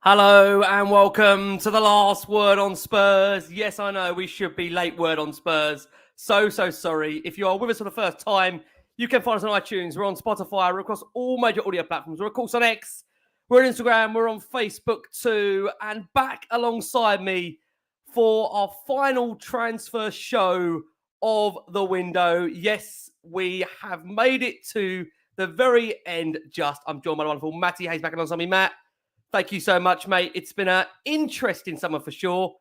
Hello and welcome to the last word on Spurs. Yes, I know we should be late word on Spurs. So sorry. If you are with us for the first time, you can find us on iTunes. We're on Spotify. We're across all major audio platforms. We're, of course, on X. We're on Instagram. We're on Facebook too. And back alongside me for our final transfer show of the window. Yes, we have made it to the very end just. I'm joined by the wonderful Matty Hayes back alongside me. Matt, thank you so much, mate. It's been an interesting summer for sure.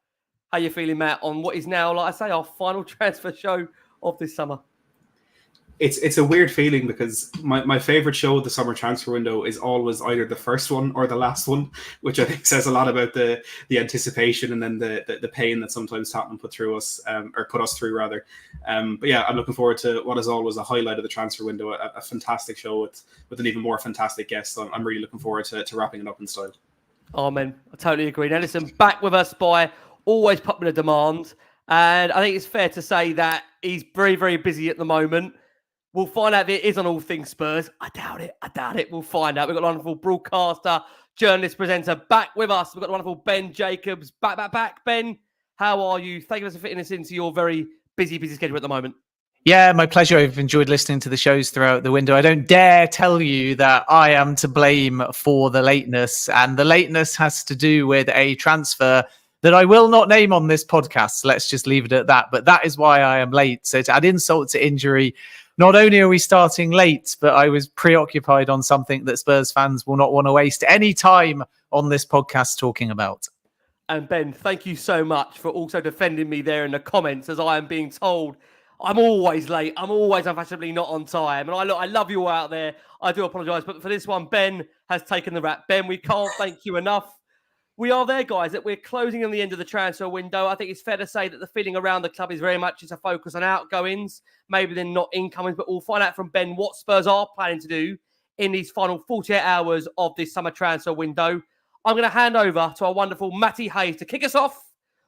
How you feeling, Matt, on what is now, like I say, our final transfer show of this summer? It's a weird feeling because my favorite show of the summer transfer window is always either the first one or the last one, which I think says a lot about the anticipation and then the pain that sometimes Tottenham put us through rather. But yeah, I'm looking forward to what is always a highlight of the transfer window, a fantastic show with an even more fantastic guest. So I'm really looking forward to wrapping it up in style. Oh, man, I totally agree. Now, listen, back with us by always popular demand. And I think it's fair to say that he's very, very busy at the moment. We'll find out if it is on All Things Spurs. I doubt it. We'll find out. We've got a wonderful broadcaster, journalist, presenter back with us. We've got the wonderful Ben Jacobs. Back. Ben, how are you? Thank you for fitting us into your very busy schedule at the moment. Yeah, my pleasure. I've enjoyed listening to the shows throughout the window. I don't dare tell you that I am to blame for the lateness. And the lateness has to do with a transfer that I will not name on this podcast. Let's just leave it at that. But that is why I am late. So to add insult to injury, not only are we starting late, but I was preoccupied on something that Spurs fans will not want to waste any time on this podcast talking about. And Ben, thank you so much for also defending me there in the comments, as I am being told I'm always late. I'm always unfashionably not on time. And I love you all out there. I do apologise. But for this one, Ben has taken the rap. Ben, we can't thank you enough. We are there, guys, that we're closing on the end of the transfer window. I think it's fair to say that the feeling around the club is very much a focus on outgoings, maybe then not incomings, but we'll find out from Ben what Spurs are planning to do in these final 48 hours of this summer transfer window. I'm going to hand over to our wonderful Matty Hayes to kick us off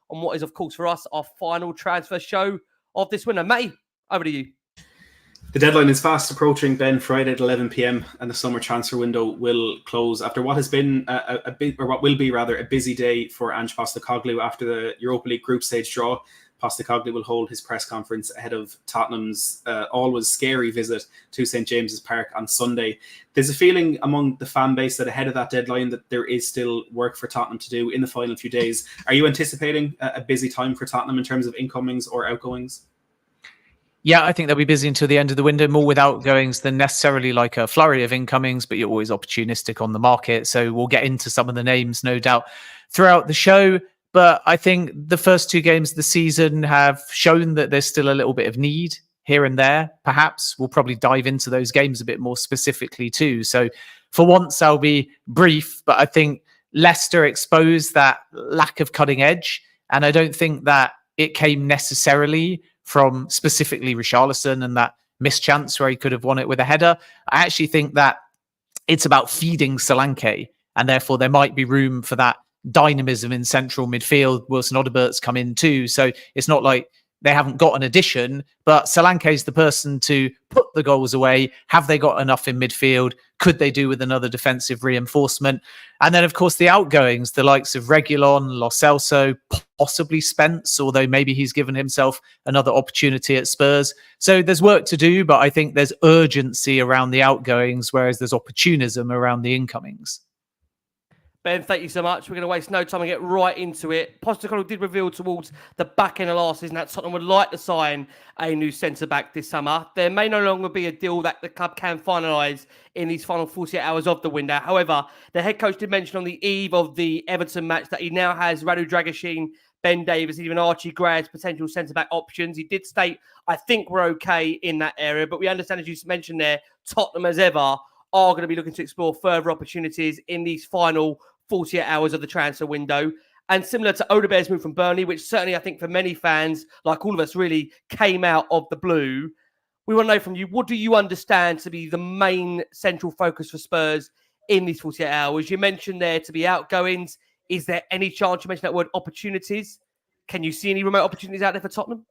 on what is, of course, for us, our final transfer show of this window. Matty, over to you. The deadline is fast approaching, Ben. Friday at 11 p.m. and the summer transfer window will close after what has been what will be a busy day for Ange Postecoglou after the Europa League group stage draw. Postecoglou will hold his press conference ahead of Tottenham's always scary visit to St James's Park on Sunday. There's a feeling among the fan base that ahead of that deadline that there is still work for Tottenham to do in the final few days. Are you anticipating a busy time for Tottenham in terms of incomings or outgoings? Yeah, I think they'll be busy until the end of the window, more with outgoings than necessarily like a flurry of incomings, but you're always opportunistic on the market. So we'll get into some of the names, no doubt, throughout the show. But I think the first two games of the season have shown that there's still a little bit of need here and there. Perhaps we'll probably dive into those games a bit more specifically too. So for once, I'll be brief, but I think Leicester exposed that lack of cutting edge. And I don't think that it came necessarily from specifically Richarlison and that missed chance where he could have won it with a header. I actually think that it's about feeding Solanke, and therefore there might be room for that dynamism in central midfield. Wilson Odobert's come in too. So it's not like they haven't got an addition, but Solanke is the person to put the goals away. Have they got enough in midfield? Could they do with another defensive reinforcement? And then, of course, the outgoings, the likes of Reguilón, Celso, possibly Spence, although maybe he's given himself another opportunity at Spurs. So there's work to do, but I think there's urgency around the outgoings, whereas there's opportunism around the incomings. Ben, thank you so much. We're going to waste no time and get right into it. Postecoglou did reveal towards the back end of last season that Tottenham would like to sign a new centre-back this summer. There may no longer be a deal that the club can finalise in these final 48 hours of the window. However, the head coach did mention on the eve of the Everton match that he now has Radu Dragusin, Ben Davies, even Archie Gray as potential centre-back options. He did state, I think we're okay in that area, but we understand, as you mentioned there, Tottenham, as ever, are going to be looking to explore further opportunities in these final 48 hours of the transfer window. And similar to Odobert's move from Burnley, which certainly I think for many fans, like all of us, really came out of the blue. We want to know from you, what do you understand to be the main central focus for Spurs in these 48 hours? You mentioned there to be outgoings. Is there any chance, you mentioned that word, opportunities? Can you see any remote opportunities out there for Tottenham?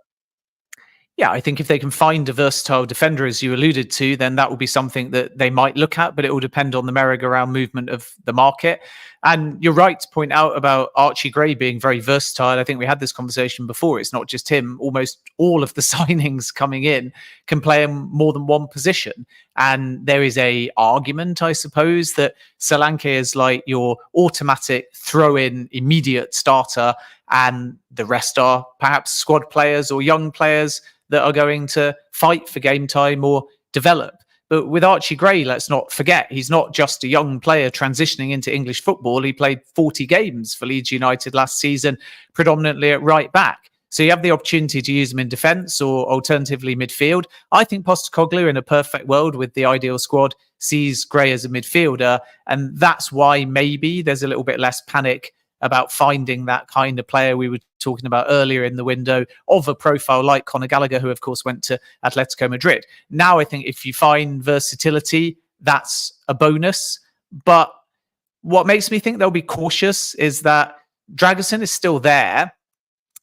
Yeah, I think if they can find a versatile defender, as you alluded to, then that will be something that they might look at, but it will depend on the merry-go-round movement of the market. And you're right to point out about Archie Gray being very versatile. I think we had this conversation before. It's not just him. Almost all of the signings coming in can play in more than one position. And there is a argument, I suppose, that Solanke is like your automatic throw-in immediate starter, and the rest are perhaps squad players or young players that are going to fight for game time or develop. But with Archie Gray, let's not forget, he's not just a young player transitioning into English football. He played 40 games for Leeds United last season, predominantly at right back. So you have the opportunity to use him in defence or alternatively midfield. I think Postecoglou, in a perfect world with the ideal squad, sees Gray as a midfielder. And that's why maybe there's a little bit less panic about finding that kind of player we were talking about earlier in the window of a profile like Conor Gallagher, who of course went to Atletico Madrid. Now, I think if you find versatility, that's a bonus. But what makes me think they'll be cautious is that Dragusin is still there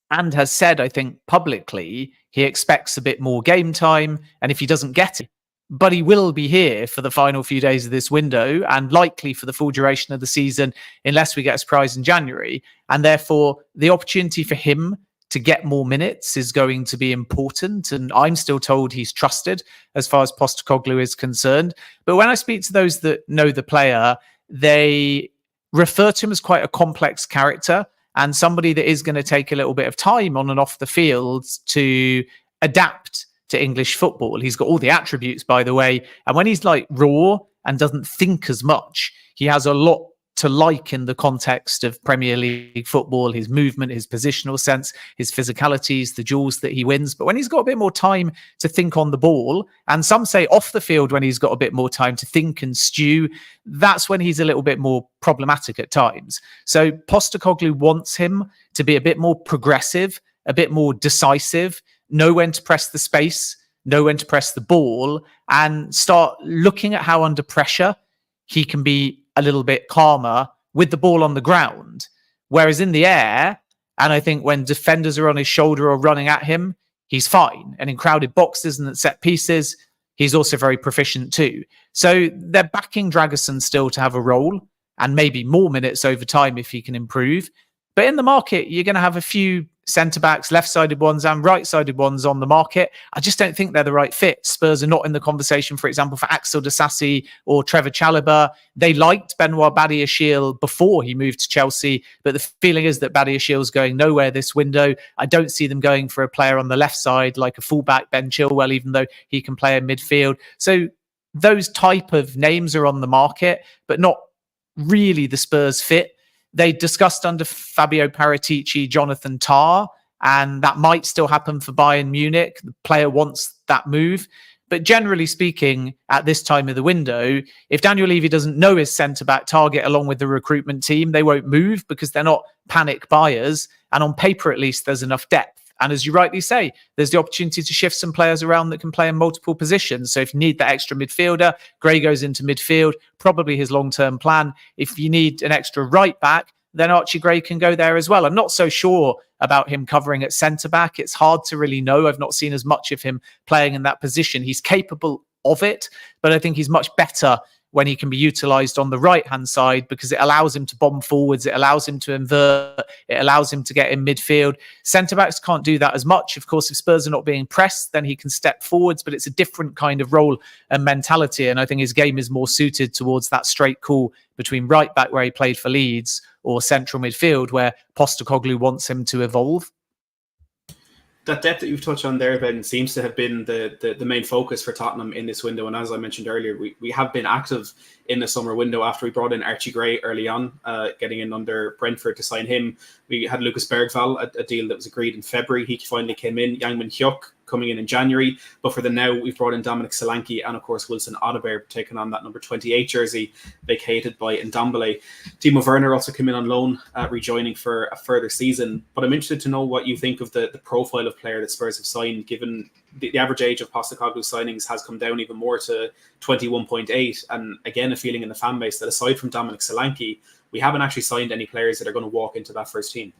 and has said, I think, publicly, he expects a bit more game time. And if he doesn't get it, but he will be here for the final few days of this window and likely for the full duration of the season, unless we get a surprise in January. And therefore, the opportunity for him to get more minutes is going to be important. And I'm still told he's trusted as far as Postecoglou is concerned. But when I speak to those that know the player, they refer to him as quite a complex character and somebody that is going to take a little bit of time on and off the field to adapt to English football. He's got all the attributes, by the way. And when he's like raw and doesn't think as much, he has a lot to like in the context of Premier League football, his movement, his positional sense, his physicalities, the duels that he wins. But when he's got a bit more time to think on the ball, and some say off the field when he's got a bit more time to think and stew, that's when he's a little bit more problematic at times. So Postecoglou wants him to be a bit more progressive, a bit more decisive, know when to press the space, know when to press the ball, and start looking at how under pressure he can be a little bit calmer with the ball on the ground. Whereas in the air, and I think when defenders are on his shoulder or running at him, he's fine. And in crowded boxes and at set pieces, he's also very proficient too. So they're backing Dragusin still to have a role and maybe more minutes over time if he can improve. But in the market, you're going to have a few centre-backs, left-sided ones and right-sided ones on the market. I just don't think they're the right fit. Spurs are not in the conversation, for example, for Axel Disasi or Trevor Chalobah. They liked Benoit Badiashile before he moved to Chelsea, but the feeling is that Badiashile's going nowhere this window. I don't see them going for a player on the left side like a fullback, Ben Chilwell, even though he can play in midfield. So those type of names are on the market, but not really the Spurs fit. They discussed under Fabio Paratici, Jonathan Tah, and that might still happen for Bayern Munich. The player wants that move. But generally speaking, at this time of the window, if Daniel Levy doesn't know his centre-back target along with the recruitment team, they won't move because they're not panic buyers. And on paper, at least, there's enough depth. And as you rightly say, there's the opportunity to shift some players around that can play in multiple positions. So if you need that extra midfielder, Gray goes into midfield, probably his long-term plan. If you need an extra right back, then Archie Gray can go there as well. I'm not so sure about him covering at centre-back. It's hard to really know. I've not seen as much of him playing in that position. He's capable of it, but I think he's much better when he can be utilised on the right-hand side because it allows him to bomb forwards, it allows him to invert, it allows him to get in midfield. Centre-backs can't do that as much. Of course, if Spurs are not being pressed, then he can step forwards, but it's a different kind of role and mentality, and I think his game is more suited towards that straight call between right-back, where he played for Leeds, or central midfield, where Postecoglou wants him to evolve. That depth that you've touched on there, Ben, seems to have been the main focus for Tottenham in this window. And as I mentioned earlier, we have been active in the summer window after we brought in Archie Gray early on, getting in under Brentford to sign him. We had Lucas Bergvall, a deal that was agreed in February. He finally came in. Yang Min-hyuk coming in January. But for the now, we've brought in Dominic Solanke and, of course, Wilson Odobert, taking on that number 28 jersey vacated by Ndombele. Timo Werner also came in on loan, rejoining for a further season. But I'm interested to know what you think of the profile of player that Spurs have signed, given the average age of Postecoglou's signings has come down even more to 21.8. And again, a feeling in the fan base that aside from Dominic Solanke, we haven't actually signed any players that are going to walk into that first team.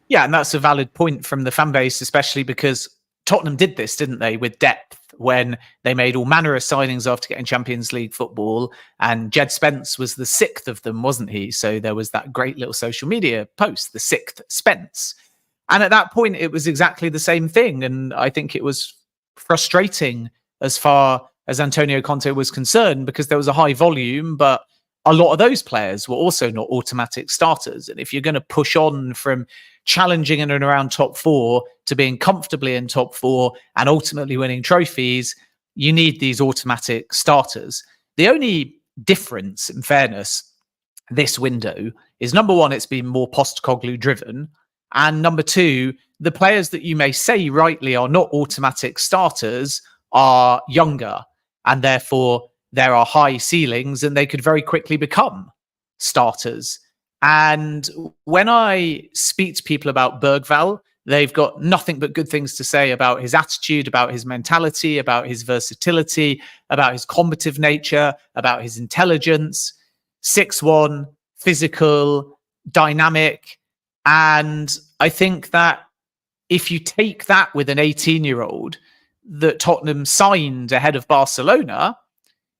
Yeah, and that's a valid point from the fan base, especially because Tottenham did this, didn't they, with depth when they made all manner of signings after getting Champions League football. And Jed Spence was the 6th of them, wasn't he? So there was that great little social media post, the 6th Spence. And at that point, it was exactly the same thing. And I think it was frustrating as far as Antonio Conte was concerned, because there was a high volume, but a lot of those players were also not automatic starters. And if you're going to push on from challenging in and around top 4 to being comfortably in top 4 and ultimately winning trophies, you need these automatic starters. The only difference, in fairness, this window is, number one, it's been more Postecoglou driven. And number two, the players that you may say rightly are not automatic starters are younger, and therefore there are high ceilings and they could very quickly become starters. And when I speak to people about Bergvall, they've got nothing but good things to say about his attitude, about his mentality, about his versatility, about his combative nature, about his intelligence. 6'1", physical, dynamic. And I think that if you take that with an 18-year-old that Tottenham signed ahead of Barcelona,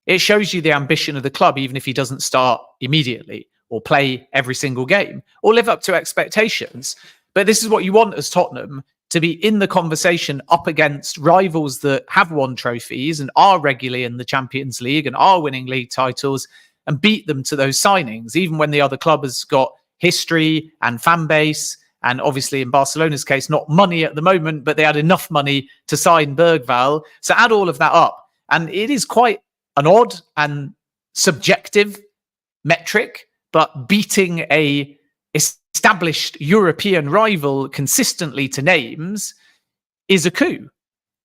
it shows you the ambition of the club, even if he doesn't start immediately or play every single game or live up to expectations. But this is what you want as Tottenham, to be in the conversation up against rivals that have won trophies and are regularly in the Champions League and are winning league titles, and beat them to those signings, even when the other club has got history and fan base. And obviously in Barcelona's case, not money at the moment, but they had enough money to sign Bergvall. So add all of that up, and it is quite an odd and subjective metric, but beating a established European rival consistently to names is a coup.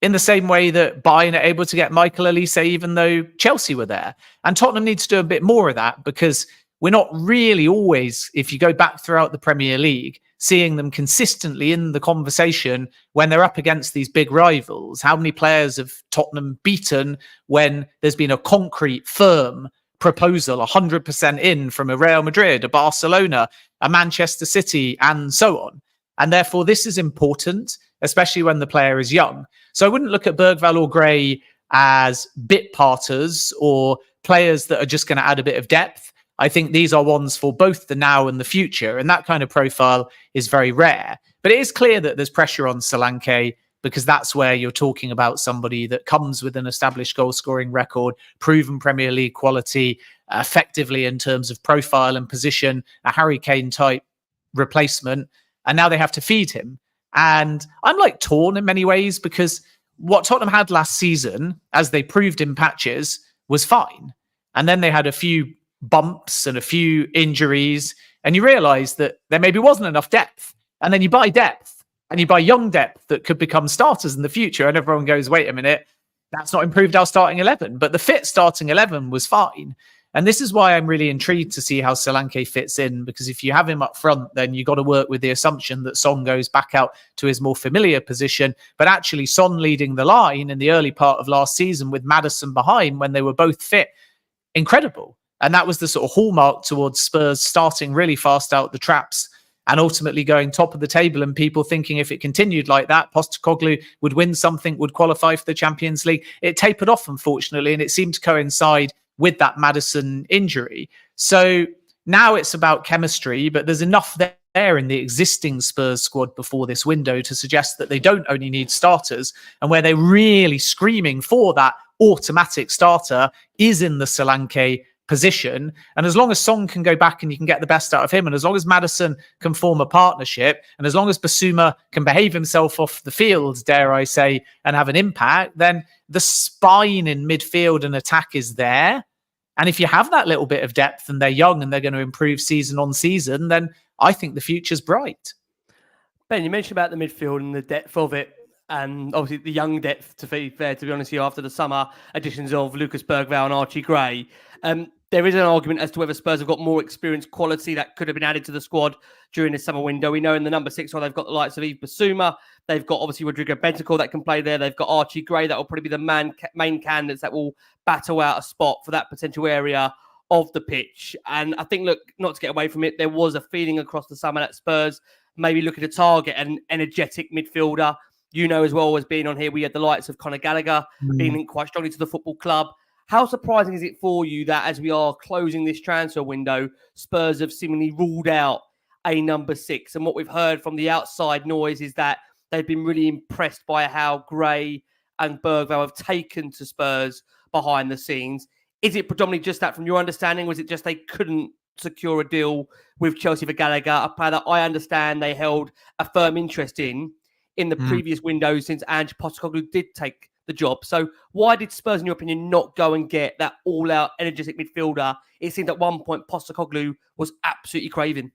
In the same way that Bayern are able to get Michael Olise even though Chelsea were there. And Tottenham needs to do a bit more of that, because we're not really always, if you go back throughout the Premier League, seeing them consistently in the conversation when they're up against these big rivals. How many players have Tottenham beaten when there's been a concrete, firm proposal, 100% in from a Real Madrid, a Barcelona, a Manchester City, and so on? And therefore, this is important, especially when the player is young. So I wouldn't look at Bergvall or Gray as bit parters or players that are just going to add a bit of depth. I think these are ones for both the now and the future. And that kind of profile is very rare. But it is clear that there's pressure on Solanke, because that's where you're talking about somebody that comes with an established goal-scoring record, proven Premier League quality, effectively in terms of profile and position, a Harry Kane-type replacement. And now they have to feed him. And I'm like torn in many ways, because what Tottenham had last season, as they proved in patches, was fine. And then they had a few bumps and a few injuries, and you realise that there maybe wasn't enough depth. And then you buy depth, and you buy young depth that could become starters in the future. And everyone goes, wait a minute, that's not improved our starting 11. But the fit starting 11 was fine. And this is why I'm really intrigued to see how Solanke fits in, because if you have him up front, then you've got to work with the assumption that Son goes back out to his more familiar position. But actually, Son leading the line in the early part of last season with Maddison behind when they were both fit, incredible. And that was the sort of hallmark towards Spurs starting really fast out the traps and ultimately going top of the table, and people thinking if it continued like that, Postecoglou would win something, would qualify for the Champions League. It tapered off, unfortunately, and it seemed to coincide with that Maddison injury. So now it's about chemistry, but there's enough there in the existing Spurs squad before this window to suggest that they don't only need starters, and where they're really screaming for that automatic starter is in the Solanke position. And as long as Son can go back and you can get the best out of him, and as long as Maddison can form a partnership, and as long as Basuma can behave himself off the field, dare I say, and have an impact, then the spine in midfield and attack is there. And if you have that little bit of depth and they're young and they're going to improve season on season, then I think the future's bright. Ben, you mentioned about the midfield and the depth of it, and obviously the young depth, to be fair, to be honest with you, after the summer additions of Lucas Bergvall and Archie Gray. There is an argument as to whether Spurs have got more experience quality that could have been added to the squad during the summer window. We know in the number 6 role, they've got the likes of Yves Basuma. They've got obviously Rodrigo Bentancur that can play there. They've got Archie Gray that will probably be the main candidates that will battle out a spot for that potential area of the pitch. And I think, look, not to get away from it, there was a feeling across the summer that Spurs maybe looking to target an energetic midfielder You know as well as being on here, we had the likes of Conor Gallagher being linked quite strongly to the football club. How surprising is it for you that as we are closing this transfer window, Spurs have seemingly ruled out a number 6? And what we've heard from the outside noise is that they've been really impressed by how Gray and Bergvall have taken to Spurs behind the scenes. Is it predominantly just that from your understanding? Was it just they couldn't secure a deal with Chelsea for Gallagher, a player that I understand they held a firm interest in the previous window since Ange Postecoglou did take the job? So why did Spurs, in your opinion, not go and get that all-out energetic midfielder? It seemed at one point Postecoglou was absolutely craving.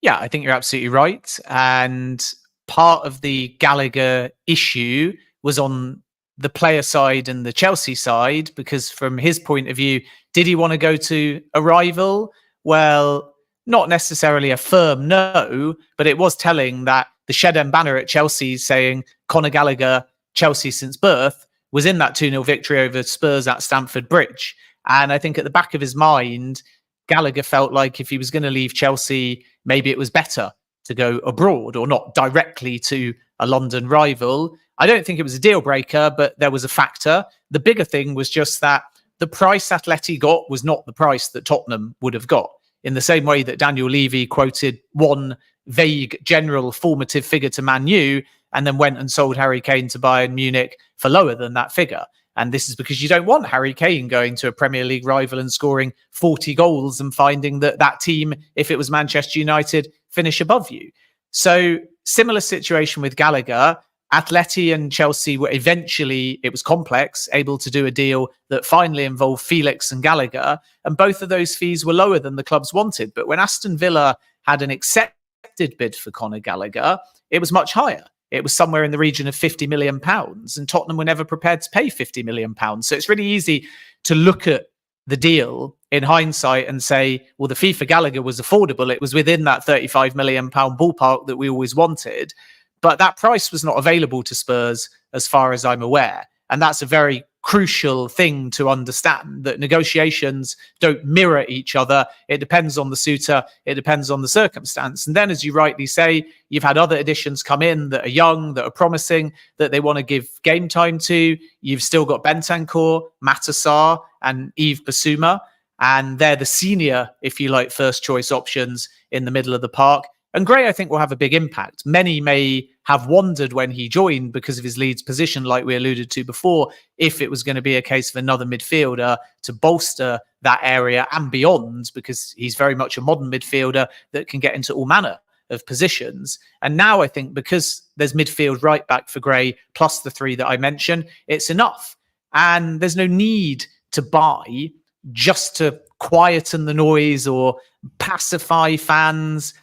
Yeah, I think you're absolutely right. And part of the Gallagher issue was on the player side and the Chelsea side, because from his point of view, did he want to go to a rival? Well, not necessarily a firm no, but it was telling that the Shed banner at Chelsea saying Conor Gallagher, Chelsea since birth, was in that 2-0 victory over Spurs at Stamford Bridge. And I think at the back of his mind, Gallagher felt like if he was going to leave Chelsea, maybe it was better to go abroad or not directly to a London rival. I don't think it was a deal breaker, but there was a factor. The bigger thing was just that the price Atleti got was not the price that Tottenham would have got. In the same way that Daniel Levy quoted one vague general formative figure to Man U and then went and sold Harry Kane to Bayern Munich for lower than that figure. And this is because you don't want Harry Kane going to a Premier League rival and scoring 40 goals and finding that that team, if it was Manchester United, finish above you. So similar situation with Gallagher. Atleti and Chelsea were eventually, it was complex, able to do a deal that finally involved Felix and Gallagher. And both of those fees were lower than the clubs wanted. But when Aston Villa had an accepted bid for Conor Gallagher, it was much higher. It was somewhere in the region of £50 million. And Tottenham were never prepared to pay £50 million. So it's really easy to look at the deal in hindsight and say, well, the fee for Gallagher was affordable. It was within that £35 million ballpark that we always wanted. But that price was not available to Spurs as far as I'm aware. And that's a very crucial thing to understand, that negotiations don't mirror each other. It depends on the suitor. It depends on the circumstance. And then, as you rightly say, you've had other additions come in that are young, that are promising, that they want to give game time to. You've still got Bentancur, Matasar and Yves Bissouma. And they're the senior, if you like, first choice options in the middle of the park. And Gray, I think, will have a big impact. Many may have wondered when he joined because of his Leeds position, like we alluded to before, if it was going to be a case of another midfielder to bolster that area and beyond, because he's very much a modern midfielder that can get into all manner of positions. And now I think because there's midfield right back for Gray, plus the three that I mentioned, it's enough. And there's no need to buy just to quieten the noise or pacify fans.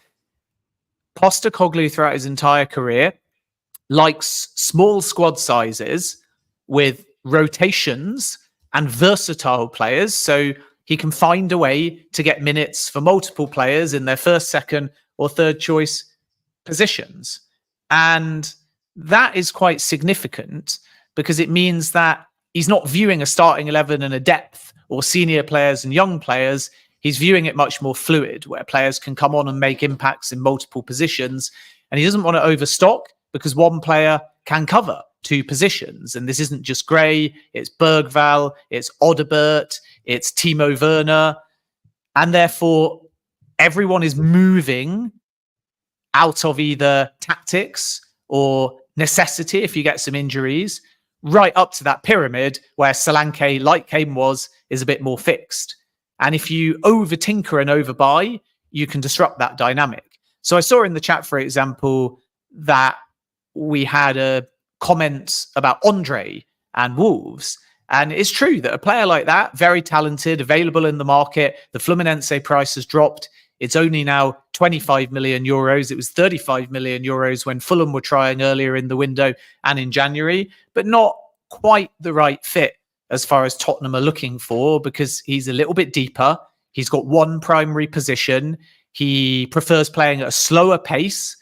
Postecoglou throughout his entire career likes small squad sizes with rotations and versatile players, so he can find a way to get minutes for multiple players in their first, second or third choice positions. And that is quite significant because it means that he's not viewing a starting 11 and a depth or senior players and young players. He's viewing it much more fluid, where players can come on and make impacts in multiple positions. And he doesn't want to overstock because one player can cover two positions. And this isn't just Gray, it's Bergvall, it's Odobert, it's Timo Werner. And therefore, everyone is moving out of either tactics or necessity, if you get some injuries, right up to that pyramid where Solanke, like Kane was, is a bit more fixed. And if you over-tinker and overbuy, you can disrupt that dynamic. So I saw in the chat, for example, that we had a comment about Andre and Wolves. And it's true that a player like that, very talented, available in the market, the Fluminense price has dropped. It's only now 25 million euros. It was 35 million euros when Fulham were trying earlier in the window and in January, but not quite the right fit as far as Tottenham are looking for, because he's a little bit deeper. He's got one primary position. He prefers playing at a slower pace.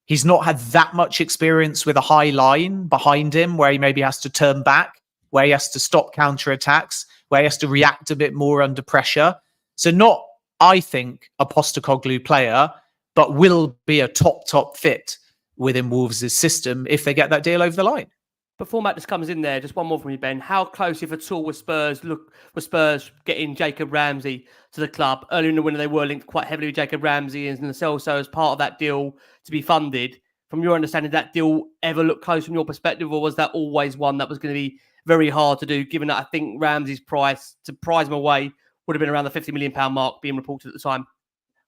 He's not had that much experience with a high line behind him where he maybe has to turn back, where he has to stop counterattacks, where he has to react a bit more under pressure. So not, I think, a Postecoglou player, but will be a top fit within Wolves' system if they get that deal over the line. Before Matt just comes in there, just one more from you, Ben. How close, if at all, were Spurs getting Jacob Ramsey to the club? Earlier in the winter, they were linked quite heavily with Jacob Ramsey and Celso as part of that deal to be funded. From your understanding, did that deal ever look close from your perspective, or was that always one that was going to be very hard to do, given that I think Ramsey's price to prize him away would have been around the £50 million mark being reported at the time?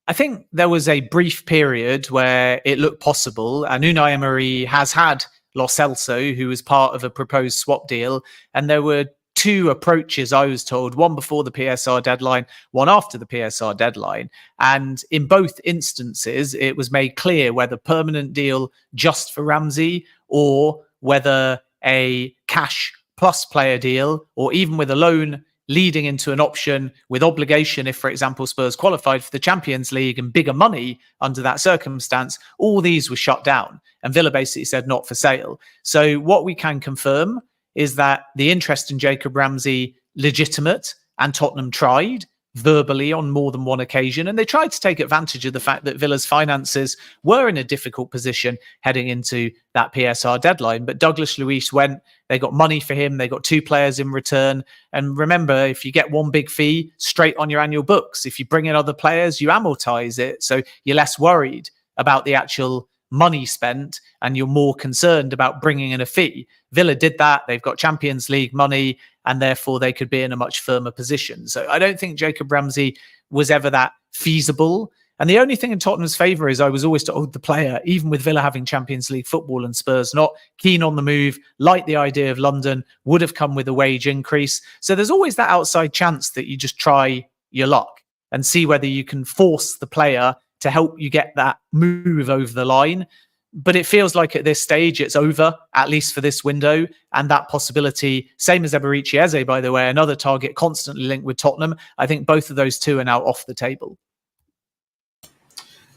I think there was a brief period where it looked possible, and Unai Emery has had Lo Celso, who was part of a proposed swap deal, and there were two approaches, I was told, one before the PSR deadline, one after the PSR deadline. And in both instances, it was made clear whether permanent deal just for Ramsey or whether a cash plus player deal, or even with a loan leading into an option with obligation if, for example, Spurs qualified for the Champions League and bigger money under that circumstance, all these were shut down. And Villa basically said not for sale. So what we can confirm is that the interest in Jacob Ramsey legitimate, and Tottenham tried verbally on more than one occasion. And they tried to take advantage of the fact that Villa's finances were in a difficult position heading into that PSR deadline. But Douglas Luiz went, they got money for him, they got two players in return. And remember, if you get one big fee straight on your annual books, if you bring in other players, you amortize it. So you're less worried about the actual money spent and you're more concerned about bringing in a fee. Villa did that. They've got Champions League money and therefore they could be in a much firmer position. So I don't think Jacob Ramsey was ever that feasible. And the only thing in Tottenham's favour is I was always told the player, even with Villa having Champions League football and Spurs not keen on the move, like the idea of London, would have come with a wage increase. So there's always that outside chance that you just try your luck and see whether you can force the player to help you get that move over the line. But it feels like at this stage, it's over, at least for this window. And that possibility, same as Eberechi Eze, by the way, another target constantly linked with Tottenham. I think both of those two are now off the table.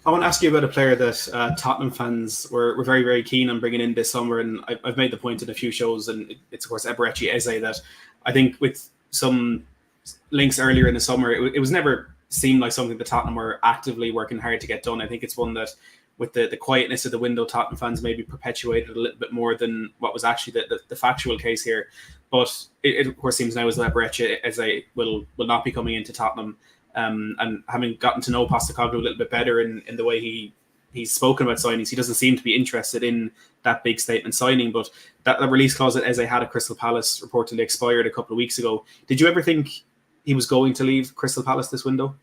I want to ask you about a player that Tottenham fans were very, very keen on bringing in this summer. And I've made the point in a few shows, and it's, of course, Eberechi Eze, that I think with some links earlier in the summer, it was never seemed like something that Tottenham were actively working hard to get done. I think it's one that, with the quietness of the window, Tottenham fans maybe perpetuated a little bit more than what was actually the factual case here. But it of course seems now as though Eberechi Eze will not be coming into Tottenham. And having gotten to know Postecoglou a little bit better in the way he's spoken about signings, he doesn't seem to be interested in that big statement signing. But that release clause that Eze had at Crystal Palace reportedly expired a couple of weeks ago. Did you ever think he was going to leave Crystal Palace this window?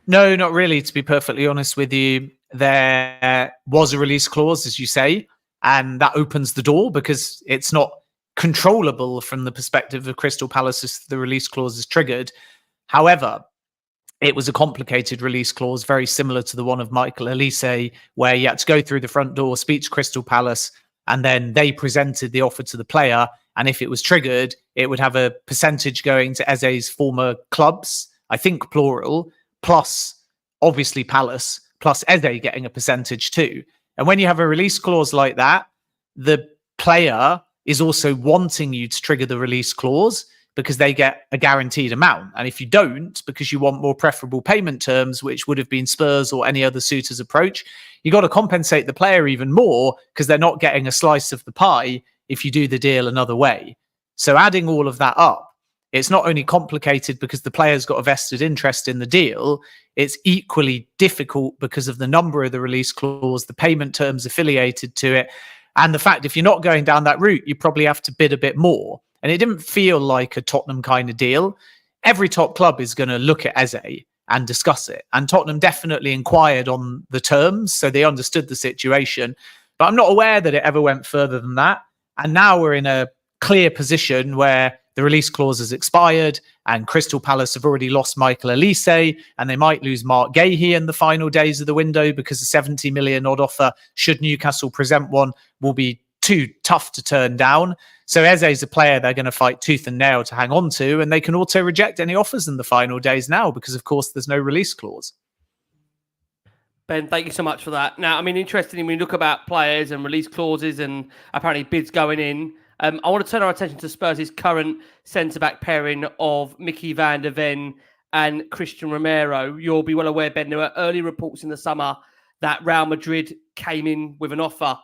No, not really, to be perfectly honest with you. There was a release clause, as you say, and that opens the door because it's not controllable from the perspective of Crystal Palace as the release clause is triggered. However, it was a complicated release clause, very similar to the one of Michael Olise, where you had to go through the front door, speak to Crystal Palace, and then they presented the offer to the player. And if it was triggered, it would have a percentage going to Eze's former clubs, I think plural, plus obviously Palace, plus Eze getting a percentage too. And when you have a release clause like that, the player is also wanting you to trigger the release clause because they get a guaranteed amount. And if you don't, because you want more preferable payment terms, which would have been Spurs or any other suitor's approach, you got to compensate the player even more because they're not getting a slice of the pie if you do the deal another way. So adding all of that up, it's not only complicated because the player's got a vested interest in the deal, it's equally difficult because of the number of the release clause, the payment terms affiliated to it, and the fact if you're not going down that route, you probably have to bid a bit more. And it didn't feel like a Tottenham kind of deal. Every top club is going to look at Eze and discuss it. And Tottenham definitely inquired on the terms, so they understood the situation. But I'm not aware that it ever went further than that. And now we're in a clear position where the release clause has expired and Crystal Palace have already lost Michael Olise and they might lose Mark Gahey in the final days of the window because a 70 million odd offer, should Newcastle present one, will be too tough to turn down. So Eze is a player they're going to fight tooth and nail to hang on to, and they can also reject any offers in the final days now because, of course, there's no release clause. Ben, thank you so much for that. Now, I mean, interestingly, when you look about players and release clauses and apparently bids going in, I want to turn our attention to Spurs' current centre-back pairing of Mickey van der Ven and Christian Romero. You'll be well aware, Ben, there were early reports in the summer that Real Madrid came in with an offer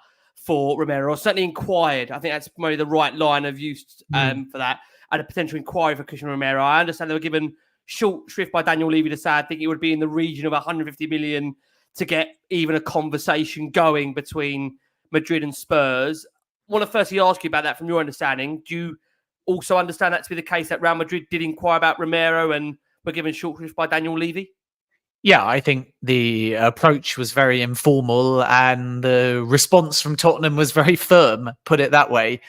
for Romero, or certainly inquired. I think that's probably the right line of use for that, and a potential inquiry for Christian Romero. I understand they were given short shrift by Daniel Levy to say I think it would be in the region of 150 million to get even a conversation going between Madrid and Spurs. I want to firstly ask you about that from your understanding. Do you also understand that to be the case that Real Madrid did inquire about Romero and were given short shrift by Daniel Levy? Yeah, I think the approach was very informal and the response from Tottenham was very firm, put it that way.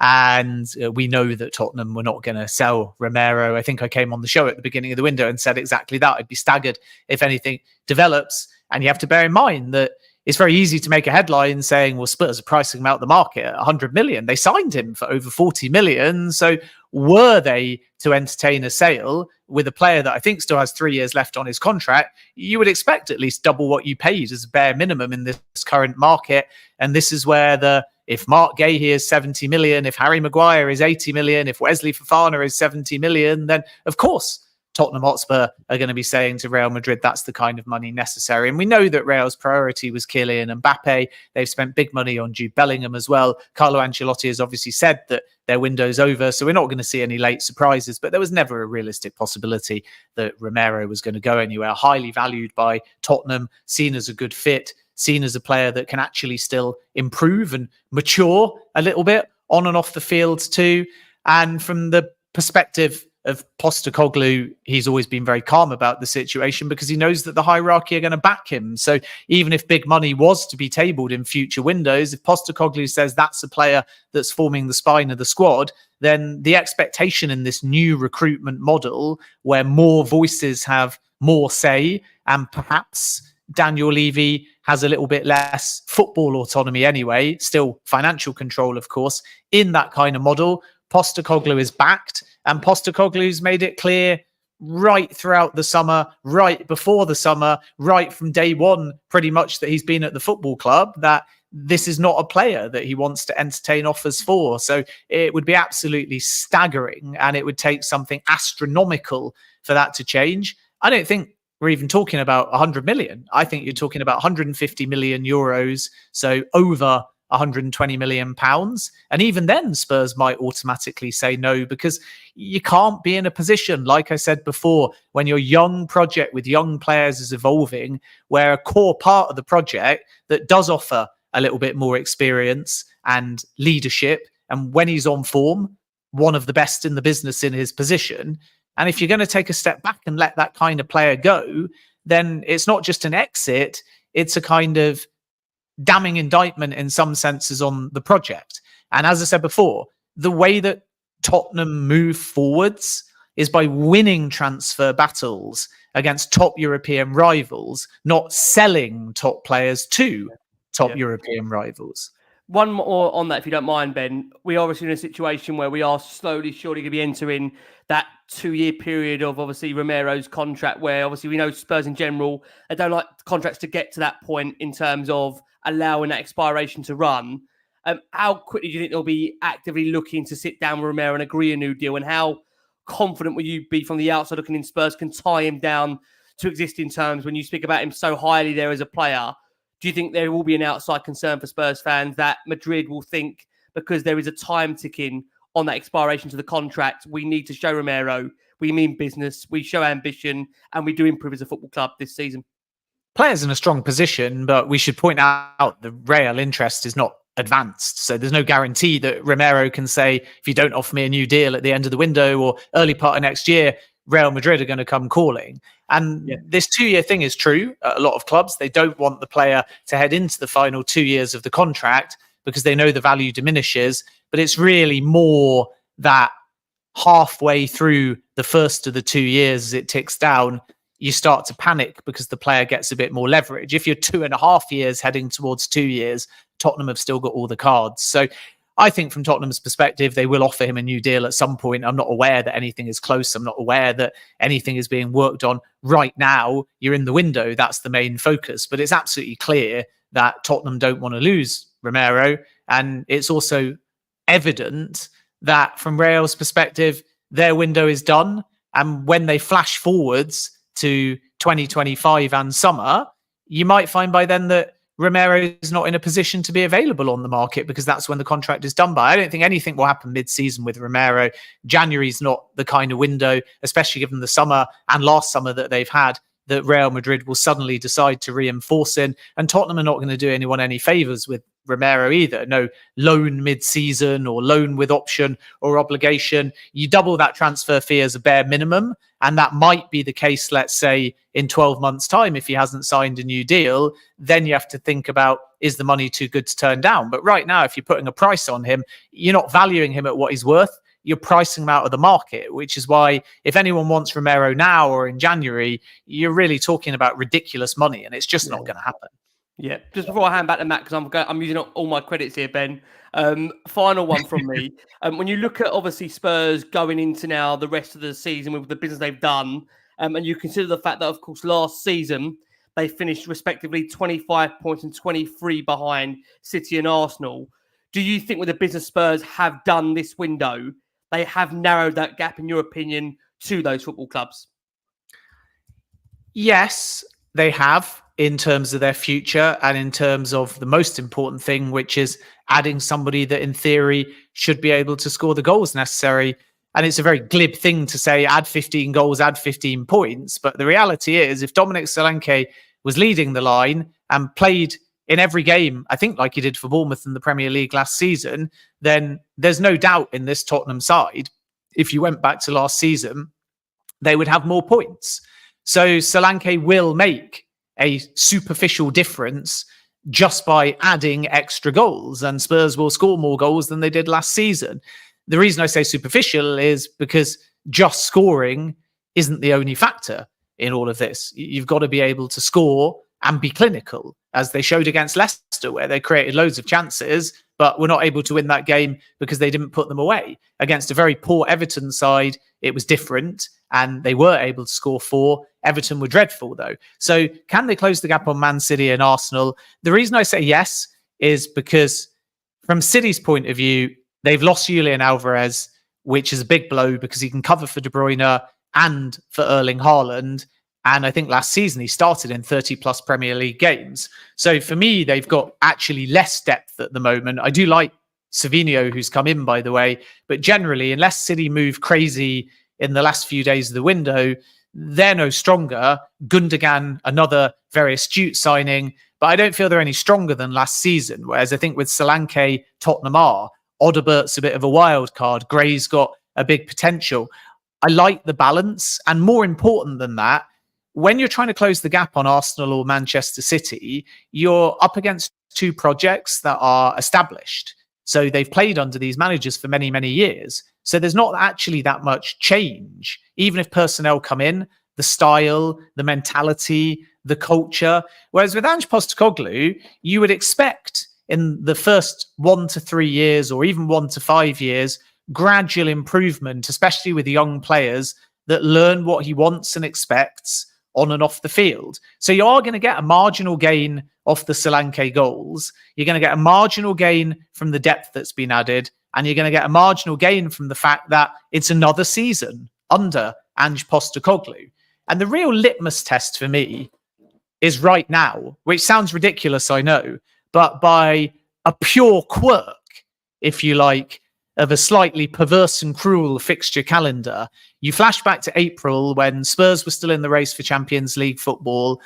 And we know that Tottenham were not going to sell Romero. I think I came on the show at the beginning of the window and said exactly that. I'd be staggered if anything develops. And you have to bear in mind that it's very easy to make a headline saying, well, Spurs are pricing him out the market at 100 million. They signed him for over 40 million. So were they to entertain a sale with a player that I think still has 3 years left on his contract, you would expect at least double what you paid as a bare minimum in this current market. And this is where if Mark Gahey is 70 million, if Harry Maguire is 80 million, if Wesley Fofana is 70 million, then of course Tottenham Hotspur are going to be saying to Real Madrid, that's the kind of money necessary. And we know that Real's priority was Kylian Mbappe. They've spent big money on Jude Bellingham as well. Carlo Ancelotti has obviously said that their window's over, so we're not going to see any late surprises, but there was never a realistic possibility that Romero was going to go anywhere. Highly valued by Tottenham, seen as a good fit, seen as a player that can actually still improve and mature a little bit on and off the field too. And from the perspective of Postecoglou, he's always been very calm about the situation because he knows that the hierarchy are going to back him. So even if big money was to be tabled in future windows, if Postecoglou says that's a player that's forming the spine of the squad, then the expectation in this new recruitment model where more voices have more say and perhaps Daniel Levy has a little bit less football autonomy anyway, still financial control, of course, in that kind of model, Postecoglou is backed. And Postecoglou's made it clear right throughout the summer, right before the summer, right from day one, pretty much that he's been at the football club, that this is not a player that he wants to entertain offers for. So it would be absolutely staggering and it would take something astronomical for that to change. I don't think we're even talking about 100 million. I think you're talking about 150 million euros. So over 120 million pounds. And even then, Spurs might automatically say no, because you can't be in a position, like I said before, when your young project with young players is evolving, where a core part of the project that does offer a little bit more experience and leadership, and when he's on form, one of the best in the business in his position. And if you're going to take a step back and let that kind of player go, then it's not just an exit, it's a kind of damning indictment in some senses on the project. And as I said before, the way that Tottenham move forwards is by winning transfer battles against top European rivals, not selling top players to top European rivals. One more on that, if you don't mind, Ben. We are obviously in a situation where we are slowly, surely going to be entering that 2-year period of obviously Romero's contract, where obviously we know Spurs in general, they don't like contracts to get to that point in terms of allowing that expiration to run. How quickly do you think they'll be actively looking to sit down with Romero and agree a new deal? And how confident will you be from the outside looking in Spurs can tie him down to existing terms when you speak about him so highly there as a player? Do you think there will be an outside concern for Spurs fans that Madrid will think, because there is a time ticking on that expiration to the contract, we need to show Romero we mean business, we show ambition, and we do improve as a football club this season? Players in a strong position, but we should point out the Real interest is not advanced. So there's no guarantee that Romero can say, if you don't offer me a new deal at the end of the window or early part of next year, Real Madrid are going to come calling. And this 2-year thing is true at a lot of clubs. They don't want the player to head into the final 2 years of the contract because they know the value diminishes. But it's really more that halfway through the first of the 2 years, as it ticks down, you start to panic because the player gets a bit more leverage. If you're 2.5 years heading towards 2 years, Tottenham have still got all the cards. So I think from Tottenham's perspective, they will offer him a new deal at some point. I'm not aware that anything is close. I'm not aware that anything is being worked on right now. You're in the window. That's the main focus. But it's absolutely clear that Tottenham don't want to lose Romero. And it's also evident that from Real's perspective, their window is done. And when they flash forwards to 2025 and summer, you might find by then that Romero is not in a position to be available on the market because that's when the contract is done by. I don't think anything will happen mid-season with Romero. January is not the kind of window, especially given the summer and last summer that they've had, that Real Madrid will suddenly decide to reinforce in. And Tottenham are not going to do anyone any favours with Romero either. No loan mid-season or loan with option or obligation. You double that transfer fee as a bare minimum, and that might be the case, let's say, in 12 months' time if he hasn't signed a new deal. Then you have to think about, is the money too good to turn down? But right now, if you're putting a price on him, you're not valuing him at what he's worth. You're pricing him out of the market, which is why if anyone wants Romero now or in January, you're really talking about ridiculous money, and it's just not going to happen. Yeah, just before I hand back to Matt, because I'm using up all my credits here, Ben. Final one from me. When you look at obviously Spurs going into now the rest of the season with the business they've done, and you consider the fact that, of course, last season they finished respectively 25 points and 23 behind City and Arsenal. Do you think with the business Spurs have done this window, they have narrowed that gap, in your opinion, to those football clubs? Yes, they have, in terms of their future and in terms of the most important thing, which is adding somebody that in theory should be able to score the goals necessary. And it's a very glib thing to say, add 15 goals, add 15 points. But the reality is, if Dominic Solanke was leading the line and played in every game, I think like he did for Bournemouth in the Premier League last season, then there's no doubt in this Tottenham side, if you went back to last season, they would have more points. So Solanke will make a superficial difference just by adding extra goals, and Spurs will score more goals than they did last season. The reason I say superficial is because just scoring isn't the only factor in all of this. You've got to be able to score and be clinical, as they showed against Leicester, where they created loads of chances, but were not able to win that game because they didn't put them away. Against a very poor Everton side, it was different, and they were able to score 4. Everton were dreadful, though. So can they close the gap on Man City and Arsenal? The reason I say yes is because from City's point of view, they've lost Julian Alvarez, which is a big blow because he can cover for De Bruyne and for Erling Haaland. And I think last season he started in 30-plus Premier League games. So for me, they've got actually less depth at the moment. I do like Savinho, who's come in, by the way. But generally, unless City move crazy in the last few days of the window, they're no stronger. Gundogan, another very astute signing. But I don't feel they're any stronger than last season. Whereas I think with Solanke, Tottenham are. Odobert's a bit of a wild card. Gray's got a big potential. I like the balance. And more important than that, when you're trying to close the gap on Arsenal or Manchester City, you're up against 2 projects that are established. So they've played under these managers for many, many years. So there's not actually that much change. Even if personnel come in, the style, the mentality, the culture. Whereas with Ange Postecoglou, you would expect in the first 1 to 3 years or even 1 to 5 years, gradual improvement, especially with young players that learn what he wants and expects on and off the field. So you are going to get a marginal gain off the Solanke goals. You're going to get a marginal gain from the depth that's been added. And you're going to get a marginal gain from the fact that it's another season under Ange Postecoglou. And the real litmus test for me is right now, which sounds ridiculous, I know, but by a pure quirk, if you like, of a slightly perverse and cruel fixture calendar, you flash back to April when Spurs were still in the race for Champions League football.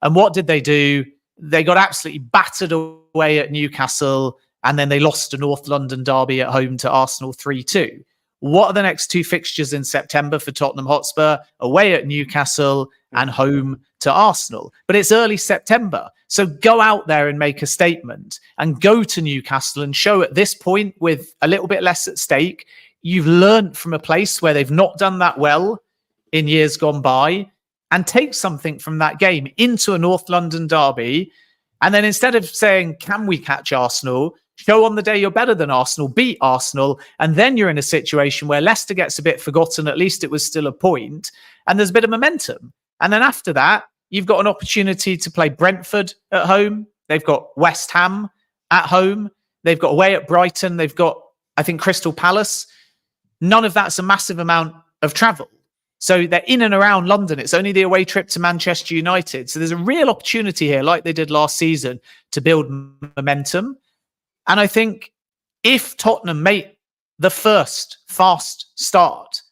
And what did they do? They got absolutely battered away at Newcastle, and then they lost a North London derby at home to Arsenal 3-2. What are the next 2 fixtures in September for Tottenham Hotspur? Away at Newcastle and home to Arsenal. But it's early September. So go out there and make a statement and go to Newcastle and show at this point, with a little bit less at stake, you've learned from a place where they've not done that well in years gone by, and take something from that game into a North London derby. And then instead of saying, can we catch Arsenal? Show on the day you're better than Arsenal, beat Arsenal, and then you're in a situation where Leicester gets a bit forgotten. At least it was still a point, and there's a bit of momentum. And then after that, you've got an opportunity to play Brentford at home. They've got West Ham at home. They've got away at Brighton. They've got, I think, Crystal Palace. None of that's a massive amount of travel. So they're in and around London. It's only the away trip to Manchester United. So there's a real opportunity here, like they did last season, to build momentum. And I think if Tottenham make the first fast start,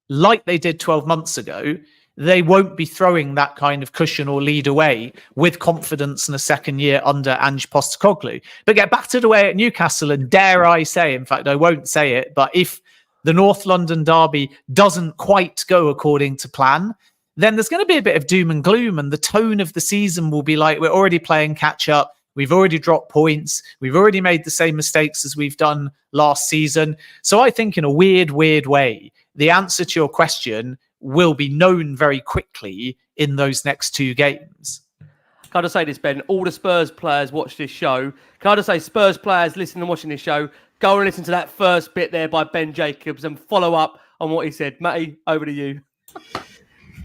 like they did 12 months ago, they won't be throwing that kind of cushion or lead away with confidence in a second year under Ange Postecoglou. But get battered away at Newcastle, and dare I say, in fact, I won't say it, but if the North London derby doesn't quite go according to plan, then there's going to be a bit of doom and gloom, and the tone of the season will be like, we're already playing catch up. We've already dropped points. We've already made the same mistakes as we've done last season. So I think in a weird way, the answer to your question will be known very quickly in those next two games. Can I just say this, Ben? All the Spurs players watch this show. Can I just say, Spurs players listening and watching this show, go and listen to that first bit there by Ben Jacobs and follow up on what he said. Matty, over to you.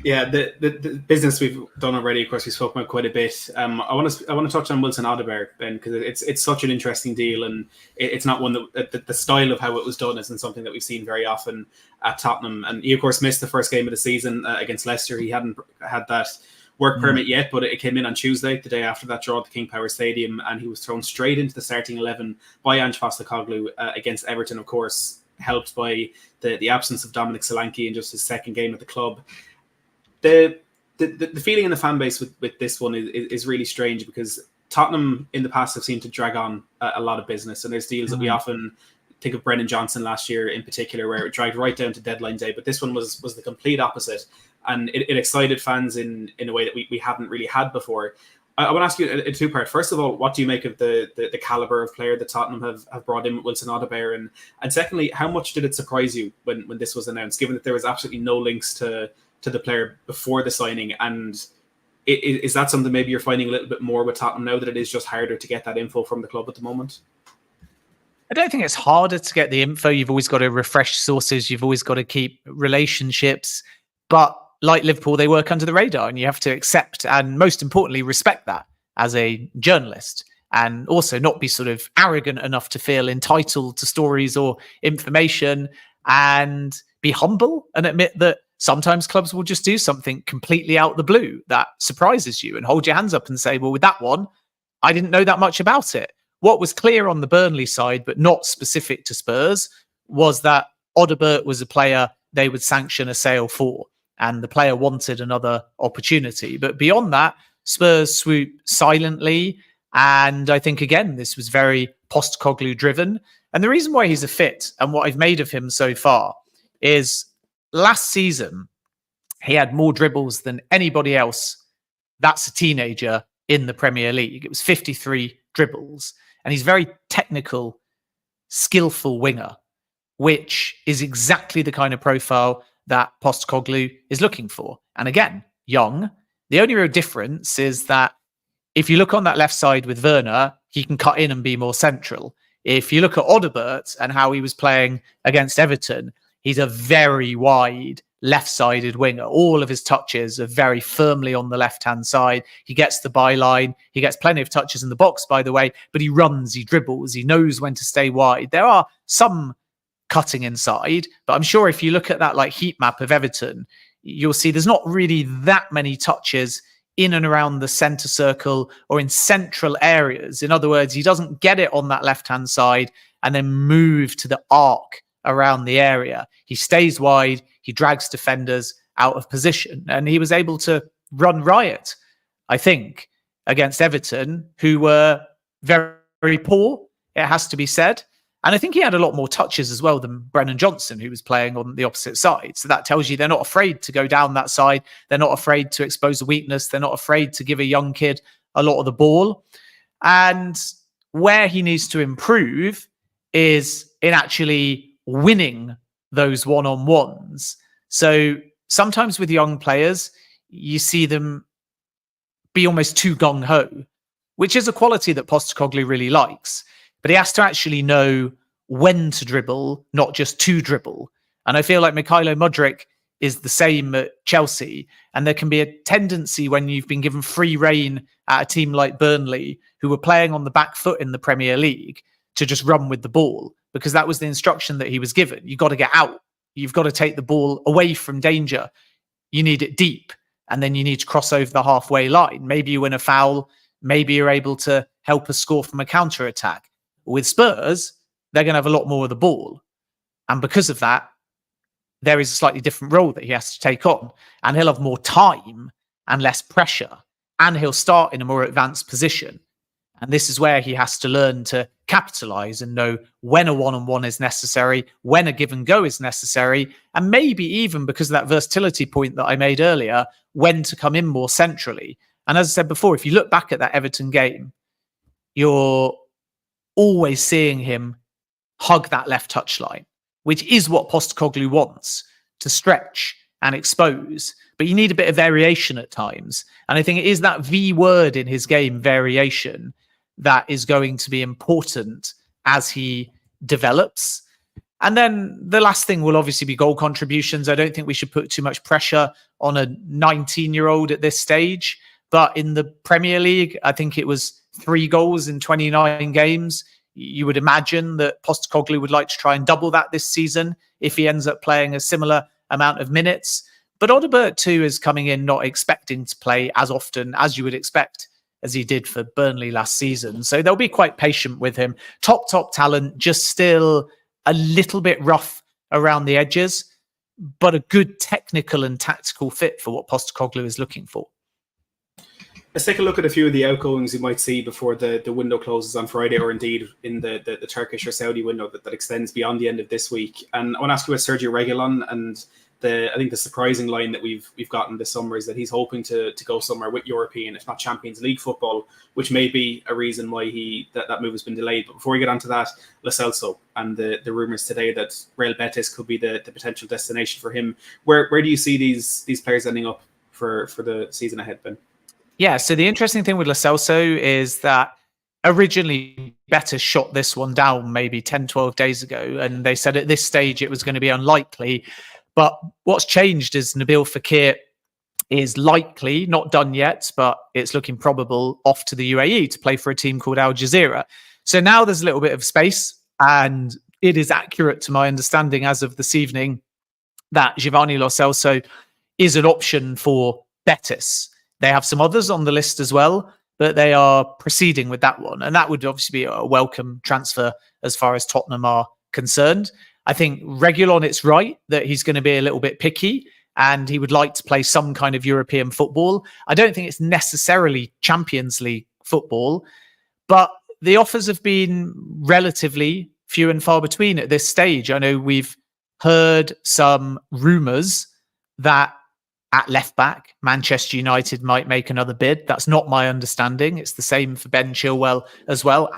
Yeah, the business we've done already, of course, we spoke about quite a bit. I want to touch on Wilson Odobert, Ben, because it's such an interesting deal, and it's not one that the style of how it was done isn't something that we've seen very often at Tottenham. And he, of course, missed the first game of the season against Leicester. He hadn't had that work permit yet, but it came in on Tuesday, the day after that draw at the King Power Stadium, and he was thrown straight into the starting 11 by Ange Postecoglou against Everton, of course, helped by the absence of Dominic Solanke in just his second game at the club. The feeling in the fan base with this one is really strange, because Tottenham in the past have seemed to drag on a lot of business, and there's deals that we often think of Brennan Johnson last year in particular, where it dragged right down to deadline day, but this one was the complete opposite, and it excited fans in a way that we hadn't really had before. I want to ask you a two-part. First of all, what do you make of the caliber of player that Tottenham have brought in with Wilson Odobert? And secondly, how much did it surprise you when this was announced, given that there was absolutely no links to the player before the signing? And is that something maybe you're finding a little bit more with Tottenham now, that it is just harder to get that info from the club at the moment? I don't think it's harder to get the info. You've always got to refresh sources. You've always got to keep relationships. But like Liverpool, they work under the radar, and you have to accept and, most importantly, respect that as a journalist, and also not be sort of arrogant enough to feel entitled to stories or information, and be humble and admit that sometimes clubs will just do something completely out of the blue that surprises you, and hold your hands up and say, well, with that one, I didn't know that much about it. What was clear on the Burnley side, but not specific to Spurs, was that Odobert was a player they would sanction a sale for, and the player wanted another opportunity. But beyond that, Spurs swoop silently. And I think, again, this was very Postecoglou driven. And the reason why he's a fit, and what I've made of him so far, is last season, he had more dribbles than anybody else that's a teenager in the Premier League. It was 53 dribbles. And he's a very technical, skillful winger, which is exactly the kind of profile that Postecoglou is looking for. And again, young. The only real difference is that if you look on that left side with Werner, he can cut in and be more central. If you look at Odobert and how he was playing against Everton, he's a very wide left-sided winger. All of his touches are very firmly on the left-hand side. He gets the byline. He gets plenty of touches in the box, by the way, but he runs, he dribbles, he knows when to stay wide. There are some cutting inside, but I'm sure if you look at that like heat map of Everton, you'll see there's not really that many touches in and around the centre circle or in central areas. In other words, he doesn't get it on that left-hand side and then move to the arc around the area. He stays wide, he drags defenders out of position, and he was able to run riot, I think, against Everton, who were very, very poor, it has to be said. And I think he had a lot more touches as well than Brennan Johnson, who was playing on the opposite side. So that tells you they're not afraid to go down that side. They're not afraid to expose a weakness. They're not afraid to give a young kid a lot of the ball. And where he needs to improve is in actually winning those one-on-ones. So sometimes with young players, you see them be almost too gung-ho, which is a quality that Postecoglou really likes. But he has to actually know when to dribble, not just to dribble. And I feel like Mykhailo Mudryk is the same at Chelsea. And there can be a tendency when you've been given free rein at a team like Burnley, who were playing on the back foot in the Premier League, to just run with the ball, because that was the instruction that he was given. You've got to get out. You've got to take the ball away from danger. you need it deep, and then you need to cross over the halfway line. Maybe you win a foul, maybe you're able to help us score from a counter attack. With Spurs, they're going to have a lot more of the ball. And because of that, there is a slightly different role that he has to take on. And he'll have more time and less pressure. And he'll start in a more advanced position. And this is where he has to learn to capitalize and know when a one-on-one is necessary, when a give and go is necessary, and maybe even, because of that versatility point that I made earlier, when to come in more centrally. And as I said before, if you look back at that Everton game, you're always seeing him hug that left touchline, which is what Postecoglou wants, to stretch and expose. But you need a bit of variation at times. And I think it is that V word in his game, variation, that is going to be important as he develops. And then the last thing will obviously be goal contributions. I don't think we should put too much pressure on a 19-year-old at this stage. But in the Premier League, I think it was 3 goals in 29 games. You would imagine that Postecoglou would like to try and double that this season if he ends up playing a similar amount of minutes. But Odobert too is coming in not expecting to play as often as you would expect as he did for Burnley last season. So they'll be quite patient with him. Top talent, just still a little bit rough around the edges, but a good technical and tactical fit for what Postecoglou is looking for. Let's take a look at a few of the outgoings you might see before the window closes on Friday, or indeed in the Turkish or Saudi window that extends beyond the end of this week. And I want to ask you about Sergio Reguilón, and I think the surprising line that we've gotten this summer is that he's hoping to go somewhere with European, if not Champions League football, which may be a reason why that move has been delayed. But before we get onto that, Celso and the rumours today that Real Betis could be the potential destination for him. Where do you see these players ending up for the season ahead, Ben? Yeah, so the interesting thing with Celso is that originally Betis shot this one down maybe 10, 12 days ago, and they said at this stage it was going to be unlikely. But what's changed is Nabil Fekir is likely, not done yet, but it's looking probable, off to the UAE to play for a team called Al Jazeera. So now there's a little bit of space, and it is accurate to my understanding as of this evening that Giovanni Lo Celso is an option for Betis. They have some others on the list as well, but they are proceeding with that one. And that would obviously be a welcome transfer as far as Tottenham are concerned. I think Reguilón, it's right that he's going to be a little bit picky and he would like to play some kind of European football. I don't think it's necessarily Champions League football, but the offers have been relatively few and far between at this stage. I know we've heard some rumours that at left back, Manchester United might make another bid. That's not my understanding. It's the same for Ben Chilwell as well.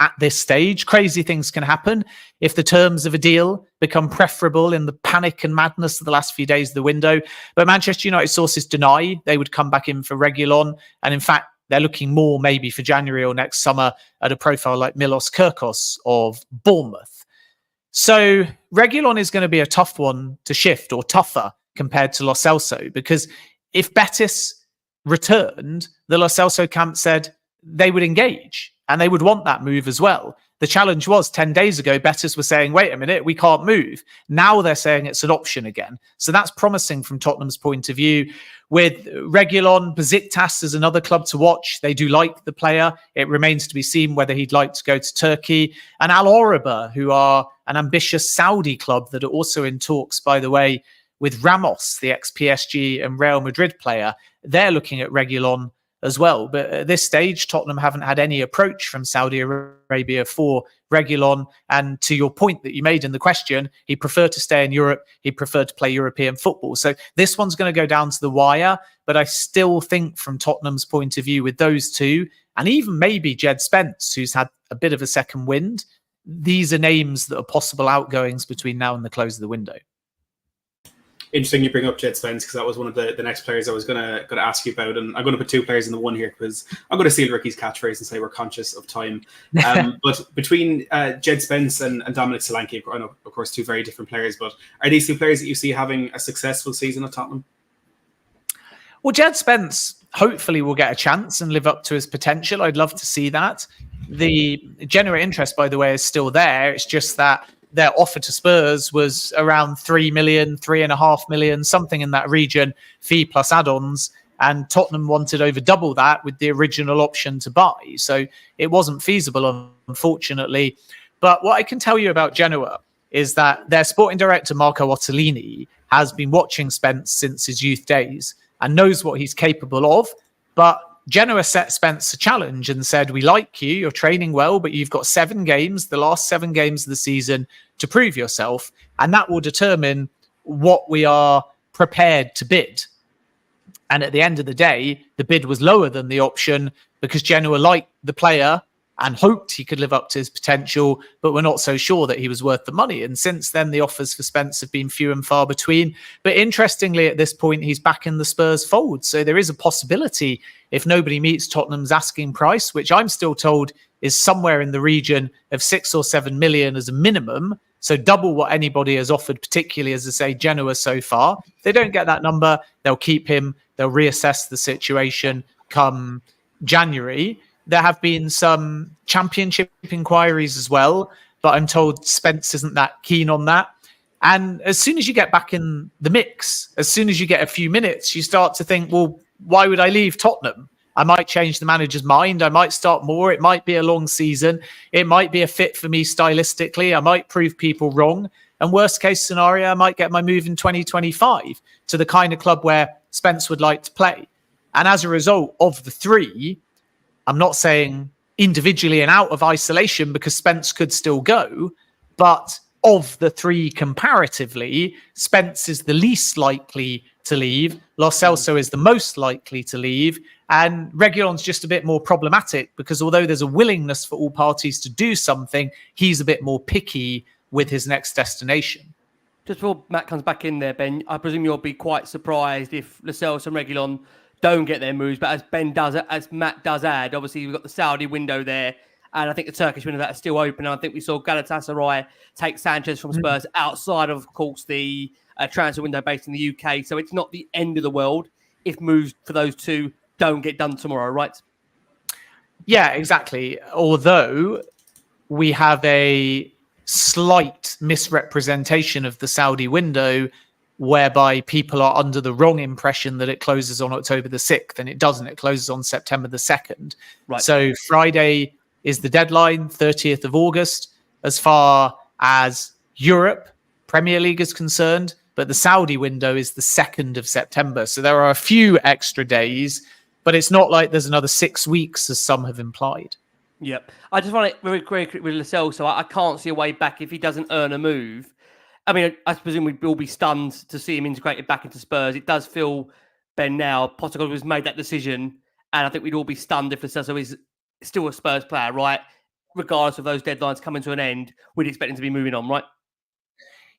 At this stage, crazy things can happen if the terms of a deal become preferable in the panic and madness of the last few days of the window. But Manchester United sources deny they would come back in for Reguilón. And in fact, they're looking more maybe for January or next summer at a profile like Milos Kirkos of Bournemouth. So Reguilón is going to be a tough one to shift, or tougher compared to Lo Celso, because if Betis returned, the Lo Celso camp said they would engage and they would want that move as well. The challenge was 10 days ago, Betis were saying, wait a minute, we can't move. Now they're saying it's an option again. So that's promising from Tottenham's point of view. With Reguilón, Besiktas is another club to watch. They do like the player. It remains to be seen whether he'd like to go to Turkey. And Al Oraba, who are an ambitious Saudi club that are also in talks, by the way, with Ramos, the ex-PSG and Real Madrid player. They're looking at Reguilón as well. But at this stage, Tottenham haven't had any approach from Saudi Arabia for Reguilón. And to your point that you made in the question, he preferred to stay in Europe. He preferred to play European football. So this one's going to go down to the wire. But I still think from Tottenham's point of view with those two, and even maybe Jed Spence, who's had a bit of a second wind, these are names that are possible outgoings between now and the close of the window. Interesting you bring up Jed Spence, because that was one of the next players I was going to ask you about, and I'm going to put 2 players in the one here because I'm going to steal Ricky's catchphrase and say we're conscious of time. But between Jed Spence and Dominic Solanke, I know of course 2 very different players, but are these 2 players that you see having a successful season at Tottenham? Well, Jed Spence hopefully will get a chance and live up to his potential. I'd love to see that. The genuine interest, by the way, is still there. It's just that their offer to Spurs was around 3 million, 3.5 million, something in that region, fee plus add-ons. And Tottenham wanted over double that with the original option to buy. So it wasn't feasible, unfortunately. But what I can tell you about Genoa is that their sporting director, Marco Ottolini, has been watching Spence since his youth days and knows what he's capable of. But Genoa set Spence a challenge and said, we like you, you're training well, but you've got 7 games, the last 7 games of the season, to prove yourself. And that will determine what we are prepared to bid. And at the end of the day, the bid was lower than the option because Genoa liked the player and hoped he could live up to his potential, but were not so sure that he was worth the money. And since then, the offers for Spence have been few and far between. But interestingly, at this point, he's back in the Spurs fold. So there is a possibility, if nobody meets Tottenham's asking price, which I'm still told is somewhere in the region of 6 or 7 million as a minimum, so double what anybody has offered, particularly, as I say, Genoa so far. If they don't get that number, they'll keep him. They'll reassess the situation come January. There have been some championship inquiries as well, but I'm told Spence isn't that keen on that. And as soon as you get back in the mix, as soon as you get a few minutes, you start to think, well, why would I leave Tottenham? I might change the manager's mind. I might start more. It might be a long season. It might be a fit for me stylistically. I might prove people wrong. And worst case scenario, I might get my move in 2025 to the kind of club where Spence would like to play. And as a result of the 3, I'm not saying individually and out of isolation because Spence could still go, but of the 3 comparatively, Spence is the least likely to leave. Lo Celso is the most likely to leave. And Reguilón's just a bit more problematic because although there's a willingness for all parties to do something, he's a bit more picky with his next destination. Just before Matt comes back in there, Ben, I presume you'll be quite surprised if Lo Celso and Reguilón don't get their moves. But as Matt does add, obviously we've got the Saudi window there, and I think the Turkish window that is still open. And I think we saw Galatasaray take Sanchez from Spurs outside of course, the transfer window based in the UK. So it's not the end of the world if moves for those 2 don't get done tomorrow, right? Yeah, exactly. Although we have a slight misrepresentation of the Saudi window whereby people are under the wrong impression that it closes on October the 6th, and it doesn't. It closes on September the 2nd. Right. So Friday is the deadline, 30th of August, as far as Europe, Premier League is concerned, but the Saudi window is the 2nd of September. So there are a few extra days, but it's not like there's another 6 weeks, as some have implied. Yep. I just want to very quick with Lo Celso. I can't see a way back if he doesn't earn a move. I mean, I presume we'd all be stunned to see him integrated back into Spurs. It does feel, Ben, now, Postecoglou has made that decision, and I think we'd all be stunned if Lo Celso is still a Spurs player, right? Regardless of those deadlines coming to an end, we'd expect him to be moving on, right?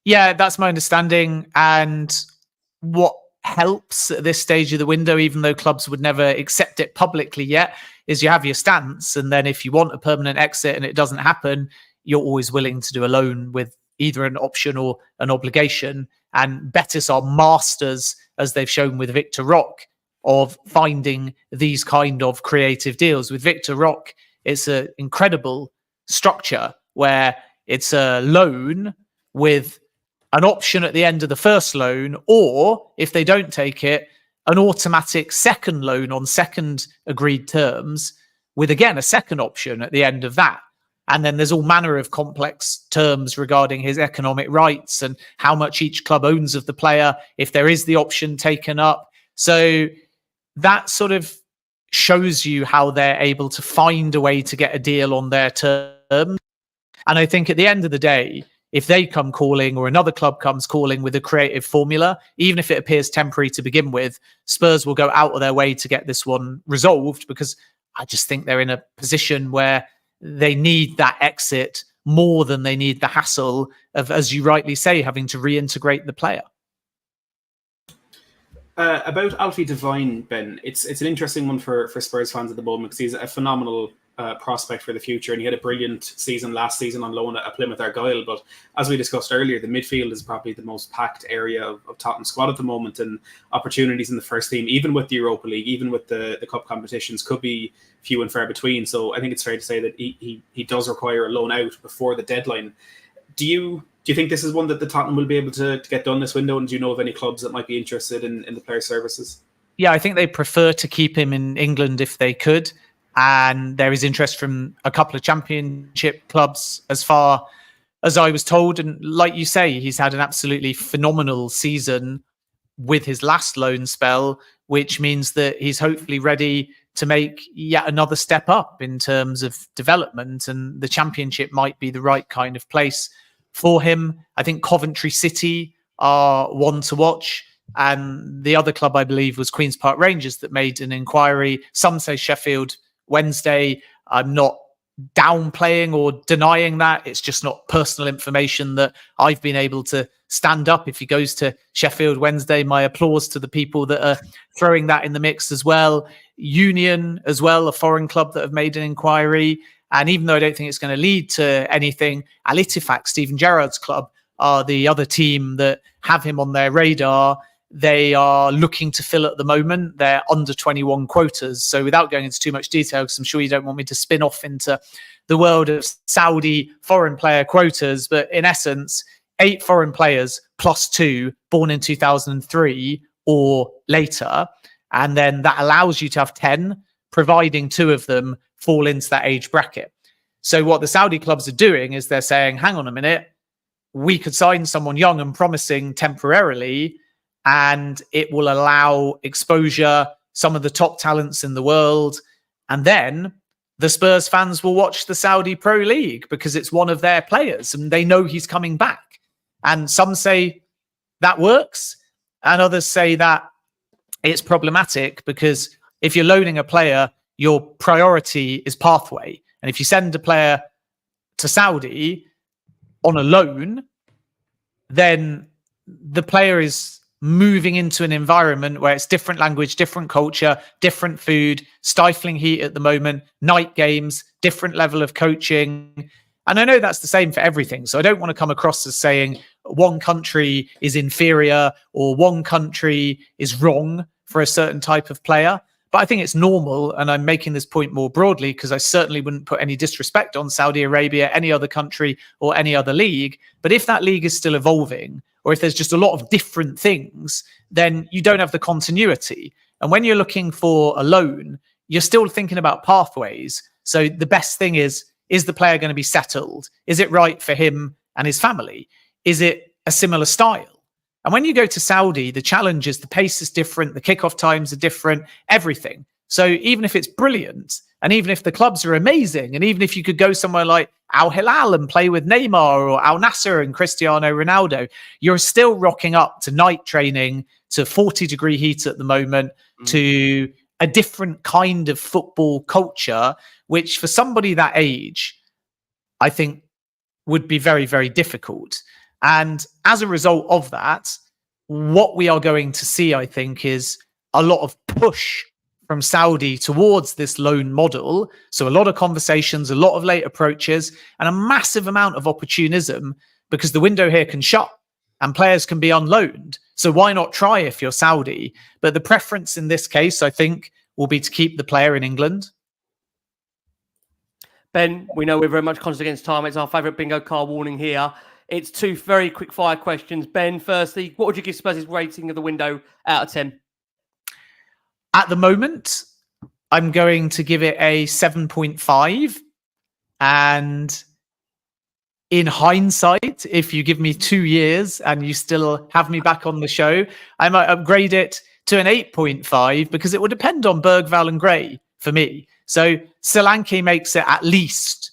Yeah, that's my understanding. And what helps at this stage of the window, even though clubs would never accept it publicly yet, is you have your stance. And then if you want a permanent exit and it doesn't happen, you're always willing to do a loan with either an option or an obligation. And Betis are masters, as they've shown with Victor Roque, of finding these kind of creative deals. With Victor Roque, it's an incredible structure where it's a loan with an option at the end of the first loan, or if they don't take it, an automatic second loan on second agreed terms with, again, a second option at the end of that. And then there's all manner of complex terms regarding his economic rights and how much each club owns of the player, if there is the option taken up. So that sort of shows you how they're able to find a way to get a deal on their terms. And I think at the end of the day, if they come calling or another club comes calling with a creative formula, even if it appears temporary to begin with, Spurs will go out of their way to get this one resolved, because I just think they're in a position where they need that exit more than they need the hassle of, as you rightly say, having to reintegrate the player. About Alfie Devine, Ben, it's an interesting one for Spurs fans at the moment, because he's a phenomenal prospect for the future, and he had a brilliant season last season on loan at Plymouth Argyle. But as we discussed earlier, the midfield is probably the most packed area of Tottenham's squad at the moment, and opportunities in the first team, even with the Europa League, even with the cup competitions, could be few and far between. So I think it's fair to say that he does require a loan out before the deadline. Do you think this is one that the Tottenham will be able to get done this window? And do you know of any clubs that might be interested in the player services? Yeah, I think they prefer to keep him in England if they could. And there is interest from a couple of championship clubs as far as I was told. And like you say, he's had an absolutely phenomenal season with his last loan spell, which means that he's hopefully ready to make yet another step up in terms of development. And the championship might be the right kind of place for him. I think Coventry City are one to watch. And the other club, I believe, was Queen's Park Rangers that made an inquiry. Some say Sheffield Wednesday. I'm not downplaying or denying that. It's just not personal information that I've been able to stand up. If he goes to Sheffield Wednesday, my applause to the people that are throwing that in the mix as well. Union as well, a foreign club that have made an inquiry. And even though I don't think it's going to lead to anything, Al Ittifaq, Stephen Gerrard's club, are the other team that have him on their radar. They are looking to fill at the moment their under 21 quotas. So without going into too much detail, because I'm sure you don't want me to spin off into the world of Saudi foreign player quotas, but in essence, 8 foreign players plus 2 born in 2003 or later. And then that allows you to have 10, providing 2 of them fall into that age bracket. So what the Saudi clubs are doing is they're saying, hang on a minute, we could sign someone young and promising temporarily, and it will allow exposure, some of the top talents in the world. And then the Spurs fans will watch the Saudi Pro League because it's one of their players and they know he's coming back. And some say that works, and others say that it's problematic because if you're loaning a player, your priority is pathway. And if you send a player to Saudi on a loan, then the player is moving into an environment where it's different language, different culture, different food, stifling heat at the moment, night games, different level of coaching. And I know that's the same for everything. So I don't want to come across as saying one country is inferior or one country is wrong for a certain type of player. But I think it's normal, and I'm making this point more broadly because I certainly wouldn't put any disrespect on Saudi Arabia, any other country or any other league. But if that league is still evolving, or if there's just a lot of different things, then you don't have the continuity. And when you're looking for a loan, you're still thinking about pathways. So the best thing is the player going to be settled? Is it right for him and his family? Is it a similar style? And when you go to Saudi, the challenge is the pace is different, the kickoff times are different, everything. So even if it's brilliant, and even if the clubs are amazing, and even if you could go somewhere like Al Hilal and play with Neymar or Al Nassr and Cristiano Ronaldo, you're still rocking up to night training, to 40-degree heat at the moment, to a different kind of football culture, which for somebody that age, I think would be very, very difficult. And as a result of that, what we are going to see, I think, is a lot of push from Saudi towards this loan model. So a lot of conversations, a lot of late approaches, and a massive amount of opportunism because the window here can shut and players can be unloaned. So why not try if you're Saudi? But the preference in this case, I think, will be to keep the player in England. Ben, we know we're very much conscious against time. It's our favourite bingo card warning here. It's 2 very quick fire questions. Ben, firstly, what would you give Spurs' rating of the window out of 10? At the moment, I'm going to give it a 7.5. And in hindsight, if you give me 2 years and you still have me back on the show, I might upgrade it to an 8.5 because it will depend on Bergvall and Gray for me. So Solanke makes it at least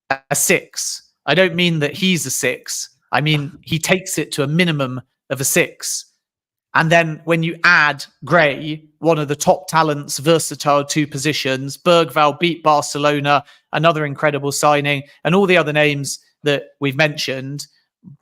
a 6. I don't mean that he's a 6. I mean, he takes it to a minimum of a 6. And then when you add Gray, one of the top talents, versatile 2 positions, Bergvall beat Barcelona, another incredible signing, and all the other names that we've mentioned,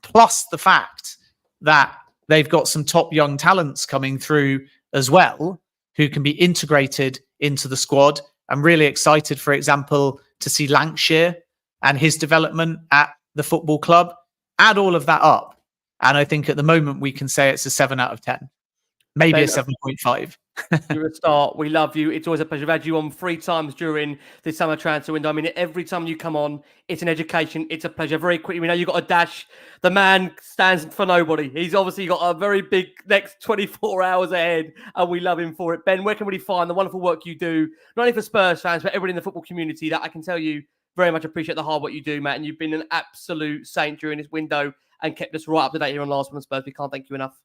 plus the fact that they've got some top young talents coming through as well, who can be integrated into the squad. I'm really excited, for example, to see Lancashire and his development at the football club. Add all of that up. And I think at the moment we can say it's a 7 out of 10, maybe Ben, a 7.5. You're a star. We love you. It's always a pleasure. I've had you on 3 times during this summer transfer window. I mean, every time you come on, it's an education. It's a pleasure. Very quickly, we know you've got a dash. The man stands for nobody. He's obviously got a very big next 24 hours ahead, and we love him for it. Ben, where can we find the wonderful work you do, not only for Spurs fans, but everybody in the football community that I can tell you very much appreciate the hard work you do, Matt, and you've been an absolute saint during this window and kept us right up to date here on Last Word on Spurs. We can't thank you enough.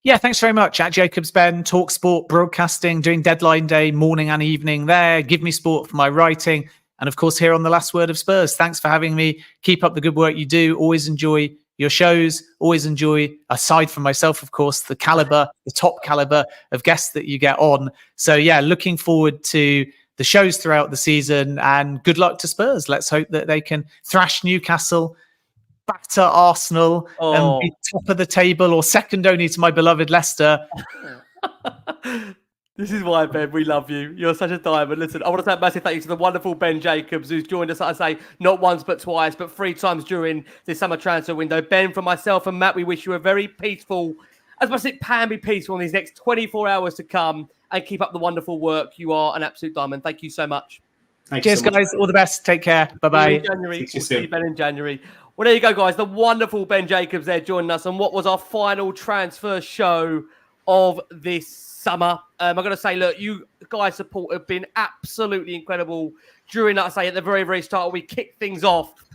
Yeah, thanks very much. At Jacobs Ben, Talk Sport, broadcasting, doing deadline day, morning and evening there. Give me sport for my writing. And of course, here on the Last Word of Spurs. Thanks for having me. Keep up the good work you do. Always enjoy your shows. Always enjoy, aside from myself, of course, the top caliber of guests that you get on. So yeah, looking forward to the shows throughout the season, and good luck to Spurs. Let's hope that they can thrash Newcastle, batter Arsenal, and be top of the table, or second only to my beloved Leicester. This is why, Ben, we love you. You're such a diamond. Listen, I want to say a massive thank you to the wonderful Ben Jacobs, who's joined us, I say, not once but twice, but 3 times during this summer transfer window. Ben, from myself and Matt, we wish you a very peaceful, as much as it can be peaceful in these next 24 hours to come, and keep up the wonderful work. You are an absolute diamond. Thank you so much. Cheers, guys. All the best. Take care. Bye-bye. We'll see Ben in January. Well, there you go, guys. The wonderful Ben Jacobs there joining us on what was our final transfer show of this summer. I'm going to say, look, you guys' support have been absolutely incredible during, like I say, at the very, very start. We kicked things off,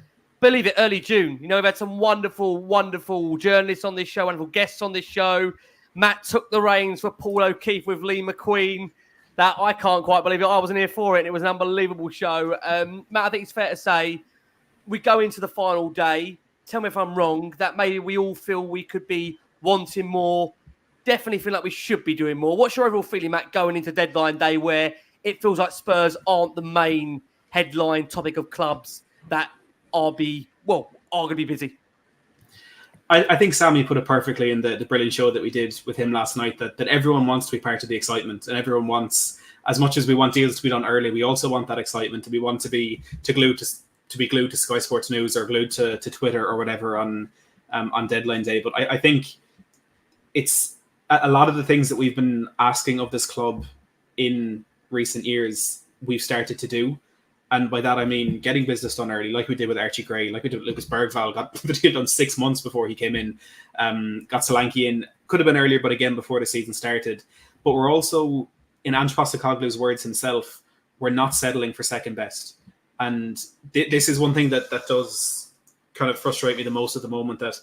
believe it, early June. You know, we've had some wonderful, wonderful journalists on this show, wonderful guests on this show. Matt took the reins for Paul O'Keefe with Lee McQueen. That I can't quite believe it. I wasn't here for it. And it was an unbelievable show. Matt, I think it's fair to say we go into the final day. Tell me if I'm wrong. That maybe we all feel we could be wanting more. Definitely feel like we should be doing more. What's your overall feeling, Matt, going into deadline day where it feels like Spurs aren't the main headline topic of clubs that are going to be busy? I think Sammy put it perfectly in the brilliant show that we did with him last night, that everyone wants to be part of the excitement, and everyone wants, as much as we want deals to be done early, we also want that excitement, and we want to be glued to Sky Sports News or glued to Twitter or whatever on deadline day. But I think it's a lot of the things that we've been asking of this club in recent years, we've started to do. And by that, I mean getting business done early, like we did with Archie Gray, like we did with Lucas Bergvall, got the deal done 6 months before he came in, got Solanke in, could have been earlier, but again, before the season started. But we're also, in Ange Postecoglou's words himself, we're not settling for second best. And this is one thing that does kind of frustrate me the most at the moment, that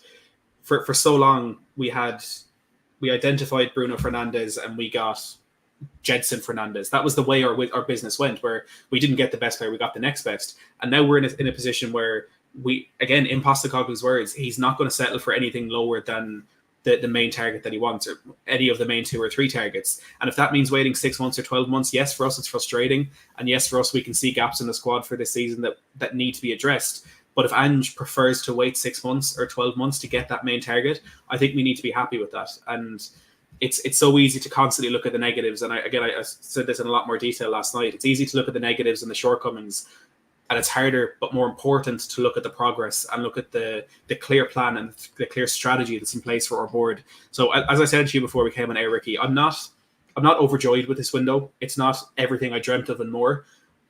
for so long we identified Bruno Fernandes and we got Jedson Fernandes. That was the way our business went, where we didn't get the best player, we got the next best. And now we're in a position where we, again, in Postecoglou's words, he's not going to settle for anything lower than the main target that he wants, or any of the main 2 or 3 targets. And if that means waiting 6 months or 12 months, yes, for us it's frustrating. And yes, for us we can see gaps in the squad for this season that need to be addressed. But if Ange prefers to wait 6 months or 12 months to get that main target, I think we need to be happy with that. And it's so easy to constantly look at the negatives. And I said this in a lot more detail last night. It's easy to look at the negatives and the shortcomings, and it's harder but more important to look at the progress and look at the clear plan and the clear strategy that's in place for our board. So as I said to you before we came on air, Ricky, I'm not overjoyed with this window. It's not everything I dreamt of and more.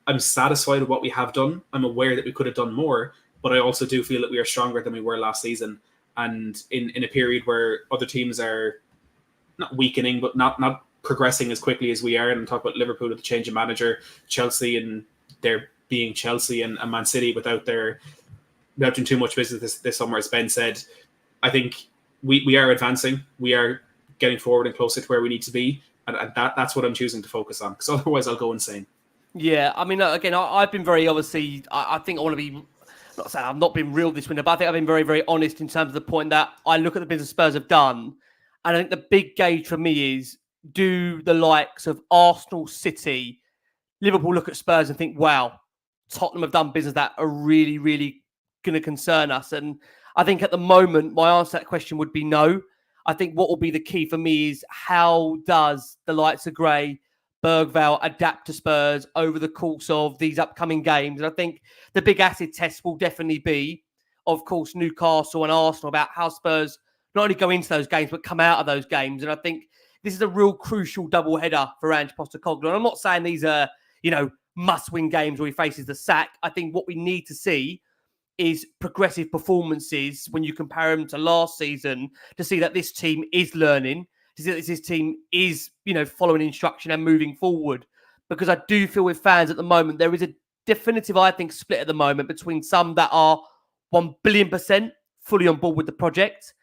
I'm satisfied with what we have done. I'm aware that we could have done more, but I also do feel that we are stronger than we were last season. And in a period where other teams are not weakening, but not progressing as quickly as we are. And I'm talking about Liverpool with the change of manager, Chelsea and their being Chelsea, and Man City without doing too much business this summer, as Ben said. I think we are advancing. We are getting forward and closer to where we need to be. And that's what I'm choosing to focus on, because otherwise I'll go insane. Yeah, I mean, again, I've been very, obviously, I think I want to be, not saying I've not been real this winter, but I think I've been very, very honest in terms of the point that I look at the business Spurs have done. And I think the big gauge for me is, do the likes of Arsenal, City, Liverpool look at Spurs and think, wow, Tottenham have done business that are really, really going to concern us? And I think at the moment, my answer to that question would be no. I think what will be the key for me is, how does the likes of Gray, Bergvall adapt to Spurs over the course of these upcoming games? And I think the big acid test will definitely be, of course, Newcastle and Arsenal, about how Spurs not only go into those games, but come out of those games. And I think this is a real crucial double header for Ange Postecoglou. And I'm not saying these are, must-win games where he faces the sack. I think what we need to see is progressive performances when you compare them to last season to see that this team is learning, to see that this team is, following instruction and moving forward. Because I do feel with fans at the moment, there is a definitive, I think, split at the moment between some that are 1 billion% fully on board with the project.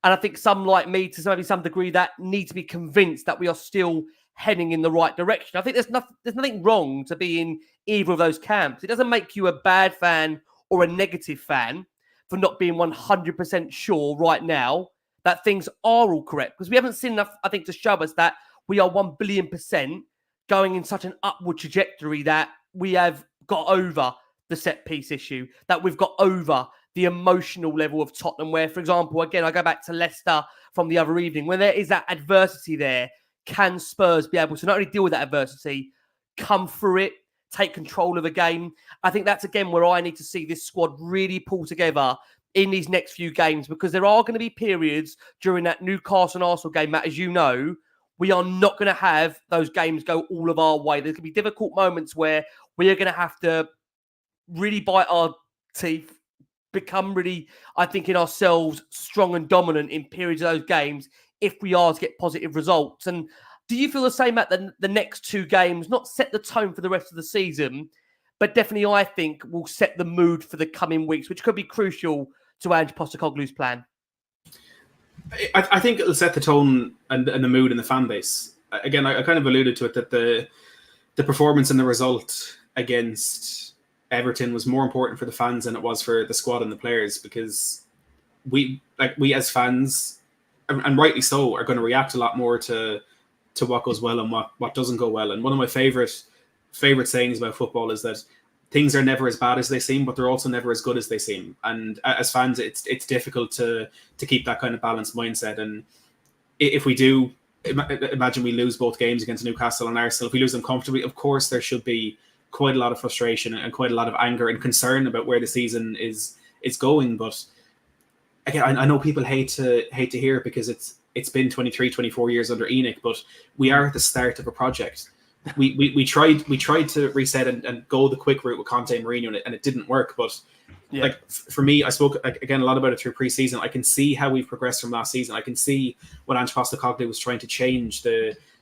And I think some like me, to maybe some degree, that need to be convinced that we are still heading in the right direction. I think there's nothing wrong to be in either of those camps. It doesn't make you a bad fan or a negative fan for not being 100% sure right now that things are all correct. Because we haven't seen enough, I think, to show us that we are 1 billion% going in such an upward trajectory that we have got over the set piece issue, that we've got over the emotional level of Tottenham, where, for example, again, I go back to Leicester from the other evening, when there is that adversity there, can Spurs be able to not only deal with that adversity, come through it, take control of the game? I think that's, again, where I need to see this squad really pull together in these next few games, because there are going to be periods during that Newcastle and Arsenal game, Matt, as you know, we are not going to have those games go all of our way. There's going to be difficult moments where we are going to have to really bite our teeth, become really, I think, in ourselves, strong and dominant in periods of those games if we are to get positive results. And do you feel the same at the next two games, not set the tone for the rest of the season, but definitely, I think, will set the mood for the coming weeks, which could be crucial to Ange Postecoglou's plan? I think it'll set the tone and the mood in the fan base. Again, I kind of alluded to it, that the performance and the result against Everton was more important for the fans than it was for the squad and the players, because we as fans, and rightly so, are going to react a lot more to what goes well and what doesn't go well. And one of my favorite sayings about football is that things are never as bad as they seem, but they're also never as good as they seem. And as fans, it's difficult to keep that kind of balanced mindset. And if we do, imagine we lose both games against Newcastle and Arsenal, if we lose them comfortably, of course there should be quite a lot of frustration and quite a lot of anger and concern about where the season is going. But again, I know people hate to hear it, because it's been 23, 24 years under ENIC, but we are at the start of a project. We tried to reset and go the quick route with Conte and Mourinho, and it didn't work. But for me, I spoke again a lot about it through pre-season. I can see how we've progressed from last season. I can see what Ange Postecoglou was trying to change.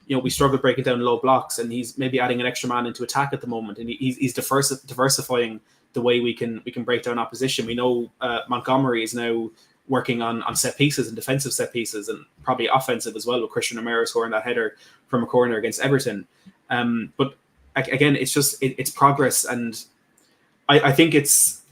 We struggled breaking down low blocks, and he's maybe adding an extra man into attack at the moment, and he's diversifying the way we can break down opposition. We know Montgomery is now working on set pieces and defensive set pieces, and probably offensive as well, with Christian Romero scoring that header from a corner against Everton. But again, it's progress, and I think it's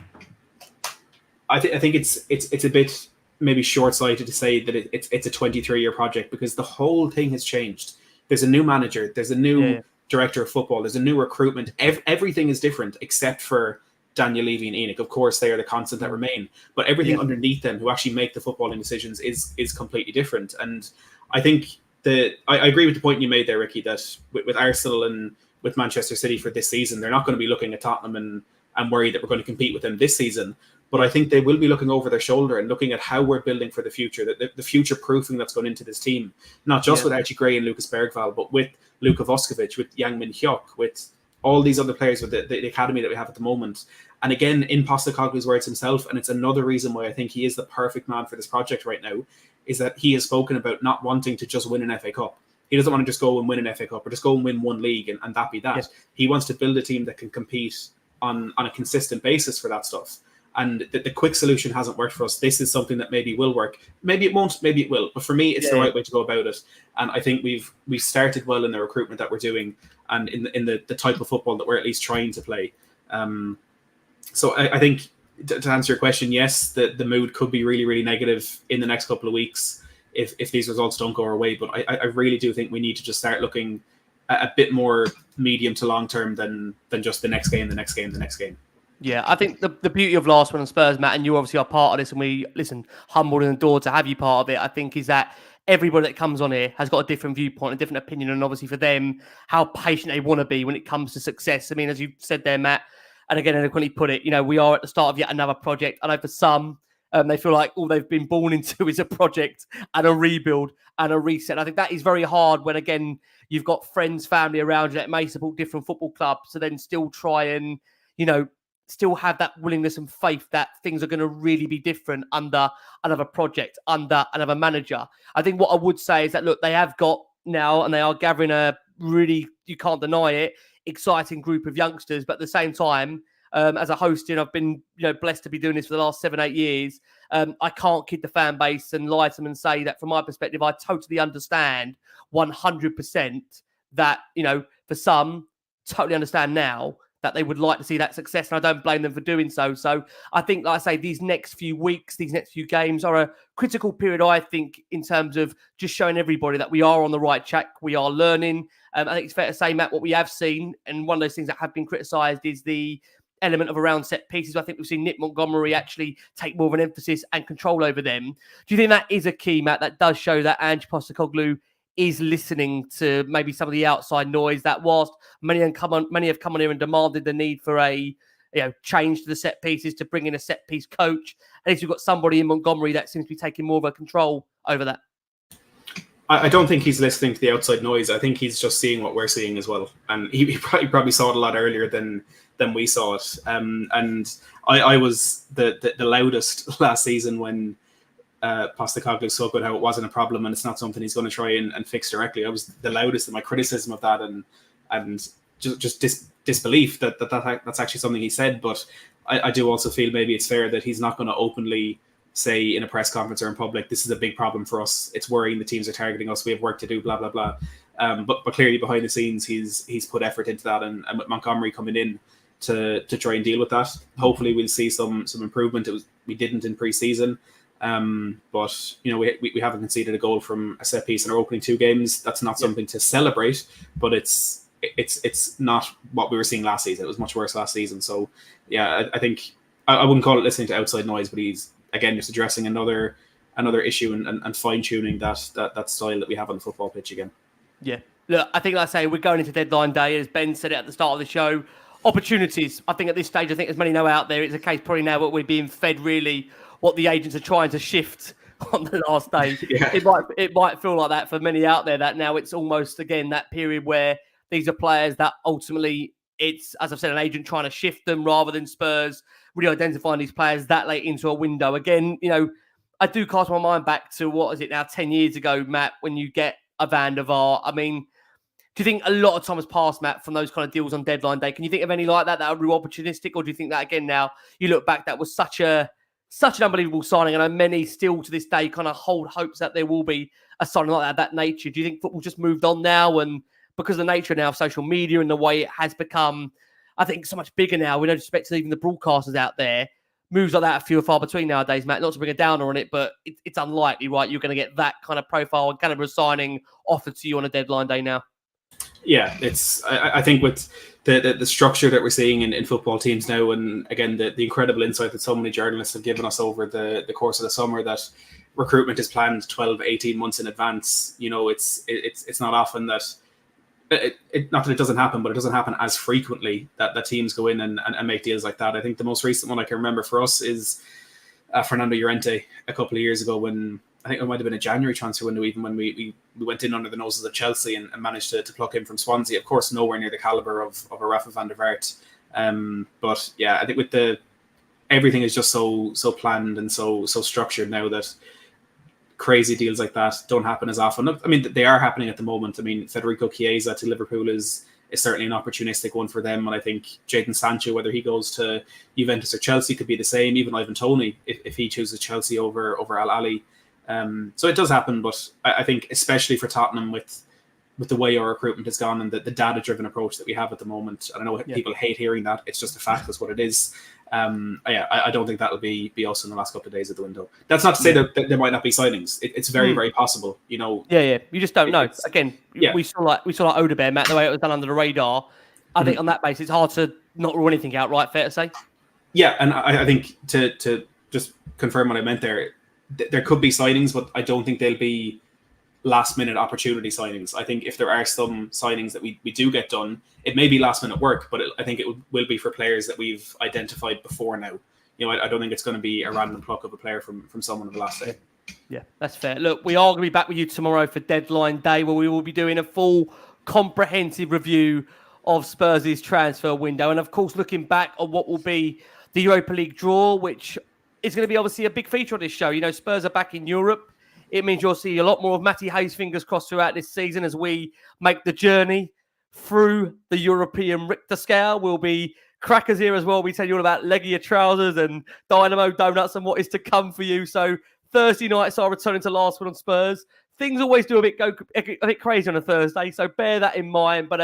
a bit maybe short-sighted to say that it's a 23-year project, because the whole thing has changed. There's a new manager, there's a new director of football, there's a new recruitment. Everything is different except for Daniel Levy and ENIC. Of course, they are the constant that remain, but everything underneath them, who actually make the footballing decisions, is completely different. And I think I agree with the point you made there, Ricky, that with Arsenal and with Manchester City for this season, they're not going to be looking at Tottenham and worried that we're going to compete with them this season. But I think they will be looking over their shoulder and looking at how we're building for the future, the future proofing that's going into this team, not just with Archie Gray and Lucas Bergvall, but with Luka Vuskovic, with Yang Min-hyuk, with all these other players, with the academy that we have at the moment. And again, in Postecoglou's words himself, and it's another reason why I think he is the perfect man for this project right now, is that he has spoken about not wanting to just win an FA Cup. He doesn't want to just go and win an FA Cup or just go and win one league and that be that. Yes. He wants to build a team that can compete on a consistent basis for that stuff. And the quick solution hasn't worked for us. This is something that maybe will work. Maybe it won't, maybe it will. But for me, it's the right way to go about it. And I think we've started well in the recruitment that we're doing, and in the type of football that we're at least trying to play. So I think, to answer your question, yes, the mood could be really, really negative in the next couple of weeks if these results don't go our way. But I really do think we need to just start looking a bit more medium to long term than just the next game. Yeah, I think the beauty of Last Word on Spurs, Matt, and you obviously are part of this, and we, humbled and adored to have you part of it, I think, is that everybody that comes on here has got a different viewpoint, a different opinion, and obviously for them, how patient they want to be when it comes to success. I mean, as you said there, Matt, and again, eloquently put it, we are at the start of yet another project. I know for some, They feel like all they've been born into is a project and a rebuild and a reset. I think that is very hard when, again, you've got friends, family around you that may support different football clubs, to then still try and, still have that willingness and faith that things are going to really be different under another project, under another manager. I think what I would say is that, look, they have got now, and they are gathering a really, you can't deny it, exciting group of youngsters. But at the same time, as a host, I've been blessed to be doing this for the last 7-8 years. I can't kid the fan base and lie to them and say that from my perspective, I totally understand 100% that, for some, totally understand now that they would like to see that success, and I don't blame them for doing so. So I think, like I say, these next few weeks, these next few games are a critical period, I think, in terms of just showing everybody that we are on the right track, we are learning. I think it's fair to say, Matt, what we have seen, and one of those things that have been criticised, is the element of around set pieces. I think we've seen Nick Montgomery actually take more of an emphasis and control over them. Do you think that is a key, Matt, that does show that Ange Postecoglou is listening to maybe some of the outside noise, that whilst many have come on here and demanded the need for a change to the set pieces, to bring in a set piece coach, at least you've got somebody in Montgomery that seems to be taking more of a control over that? I don't think he's listening to the outside noise. I think he's just seeing what we're seeing as well. And he probably saw it a lot earlier than we saw it. And I was the loudest last season when Postecoglou spoke about how it wasn't a problem and it's not something he's going to try and fix directly. I was the loudest in my criticism of that and just disbelief that that's actually something he said. But I do also feel maybe it's fair that he's not going to openly say in a press conference or in public, this is a big problem for us. It's worrying, the teams are targeting us. We have work to do, blah, blah, blah. But clearly behind the scenes, he's put effort into that. And with Montgomery coming in to try and deal with that, hopefully we'll see some improvement. We didn't in pre-season. But we haven't conceded a goal from a set piece in our opening 2 games. That's not something to celebrate, but it's not what we were seeing last season. It was much worse last season. So yeah, I think I wouldn't call it listening to outside noise, but he's again just addressing another issue and fine tuning that style that we have on the football pitch again. Yeah, look, I think, like I say, we're going into deadline day, as Ben said it at the start of the show. Opportunities. I think at this stage, as many know out there, it's a case probably now that we're being fed really what the agents are trying to shift on the last day. Yeah. It might feel like that for many out there, that now it's almost, again, that period where these are players that ultimately it's, as I've said, an agent trying to shift them rather than Spurs really identifying these players that late into a window. Again, I do cast my mind back to, 10 years ago, Matt, when you get a Van der Vaart. I mean, do you think a lot of time has passed, Matt, from those kind of deals on deadline day? Can you think of any like that are real opportunistic? Or do you think that, again, now you look back, that was such an unbelievable signing, and I know many still to this day kind of hold hopes that there will be a signing like that nature. Do you think football just moved on now, and because of the nature now of social media and the way it has become, I think, so much bigger now, we don't expect even the broadcasters out there, moves like that are few and far between nowadays, Matt? Not to bring a downer on it, but it's unlikely, right? You're going to get that kind of profile and caliber of signing offered to you on a deadline day now. Yeah, I think with the structure that we're seeing in football teams now, and again the incredible insight that so many journalists have given us over the course of the summer, that recruitment is planned 12, 18 months in advance. It's not often that not that it doesn't happen, but it doesn't happen as frequently that teams go in and make deals like that. I think the most recent one I can remember for us is Fernando Llorente a couple of years ago, when I think it might have been a January transfer window, even when we went in under the noses of Chelsea and managed to pluck him from Swansea. Of course, nowhere near the caliber of a Rafa van der Vaart. But yeah, I think with everything is just so planned and so structured now that crazy deals like that don't happen as often. I mean, they are happening at the moment. I mean, Federico Chiesa to Liverpool is certainly an opportunistic one for them. And I think Jadon Sancho, whether he goes to Juventus or Chelsea, could be the same. Even Ivan Toney, if he chooses Chelsea over Al Ahly. So it does happen, but I think especially for Tottenham with the way our recruitment has gone and the data-driven approach that we have at the moment, and I know people hate hearing that, it's just a fact, that's what it is. I don't think that'll be us in the last couple of days of the window. That's not to say that there might not be signings. It's very, very possible, Yeah. You just don't know. Again, we saw like Odobert, Matt, the way it was done under the radar. I think on that basis, it's hard to not rule anything out, right? Fair to say? Yeah, and I think to just confirm what I meant there could be signings, but I don't think they'll be last-minute opportunity signings. I think if there are some signings that we do get done, it may be last-minute work, but I think it will be for players that we've identified before now. I don't think it's going to be a random pluck of a player from someone on the last day. Yeah, that's fair. Look, we are going to be back with you tomorrow for deadline day, where we will be doing a full comprehensive review of Spurs' transfer window. And of course, looking back on what will be the Europa League draw, which is going to be obviously a big feature on this show. Spurs are back in Europe. It means you'll see a lot more of Matty Hayes' fingers crossed throughout this season as we make the journey through the European Richter scale. We'll be crackers here as well. We tell you all about leggier trousers and Dynamo donuts and what is to come for you. So Thursday nights are returning to Last Word on Spurs. Things always go a bit crazy on a Thursday, so bear that in mind. But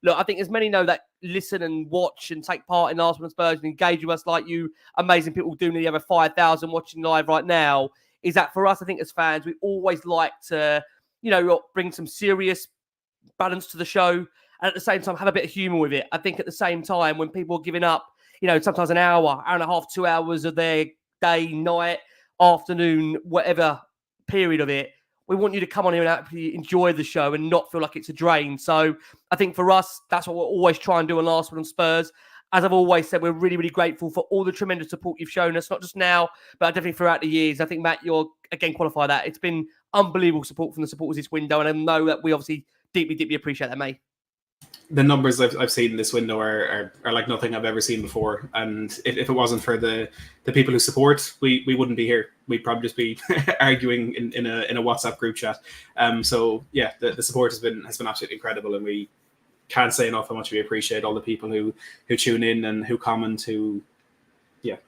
look, I think as many know that listen and watch and take part in Last Word on Spurs and engage with us like you amazing people do, nearly over 5,000 watching live right now, is that for us, I think as fans, we always like to, bring some serious balance to the show and at the same time have a bit of humour with it. I think at the same time, when people are giving up, sometimes an hour and a half, 2 hours of their day, night, afternoon, whatever period of it, we want you to come on here and actually enjoy the show and not feel like it's a drain. So I think for us, that's what we'll always try and do on Last Word on Spurs. As I've always said, we're really, really grateful for all the tremendous support you've shown us, not just now, but definitely throughout the years. I think, Matt, you'll again qualify that. It's been unbelievable support from the supporters this window, and I know that we obviously deeply, deeply appreciate that, mate. The numbers I've seen in this window are like nothing I've ever seen before. And if it wasn't for the people who support, we wouldn't be here. We'd probably just be arguing in a WhatsApp group chat. So yeah, the support has been absolutely incredible, and we can't say enough how much we appreciate all the people who tune in and who comment, who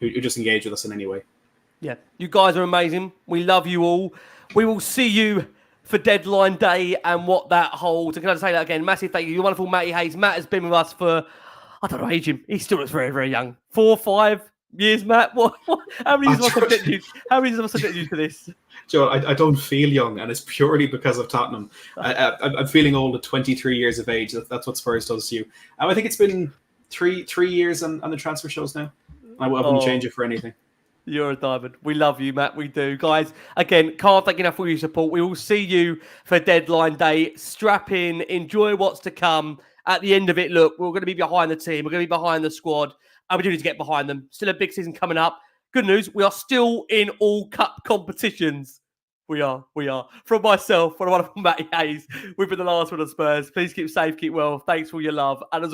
just engage with us in any way. Yeah, you guys are amazing. We love you all. We will see you for deadline day and what that holds. I'm going to say that again. Massive thank you. You're wonderful, Matty Hayes. Matt has been with us for, I don't know, age him. He still looks very, very young. 4 or 5 years, Matt. What? How many years of us have subjected you to this? Joe, I don't feel young, and it's purely because of Tottenham. I'm feeling old at 23 years of age. That's what Spurs does to you. I think it's been three years on the transfer shows now. I wouldn't change it for anything. You're a diamond. We love you, Matt. We do. Guys, again, can't thank you enough for your support. We will see you for deadline day. Strap in. Enjoy what's to come. At the end of it, look, we're going to be behind the team. We're going to be behind the squad. And we do need to get behind them. Still a big season coming up. Good news, we are still in all cup competitions. We are. From myself, from the wonderful Matty Hayes, we've been the Last Word on Spurs. Please keep safe, keep well. Thanks for all your love. And as always,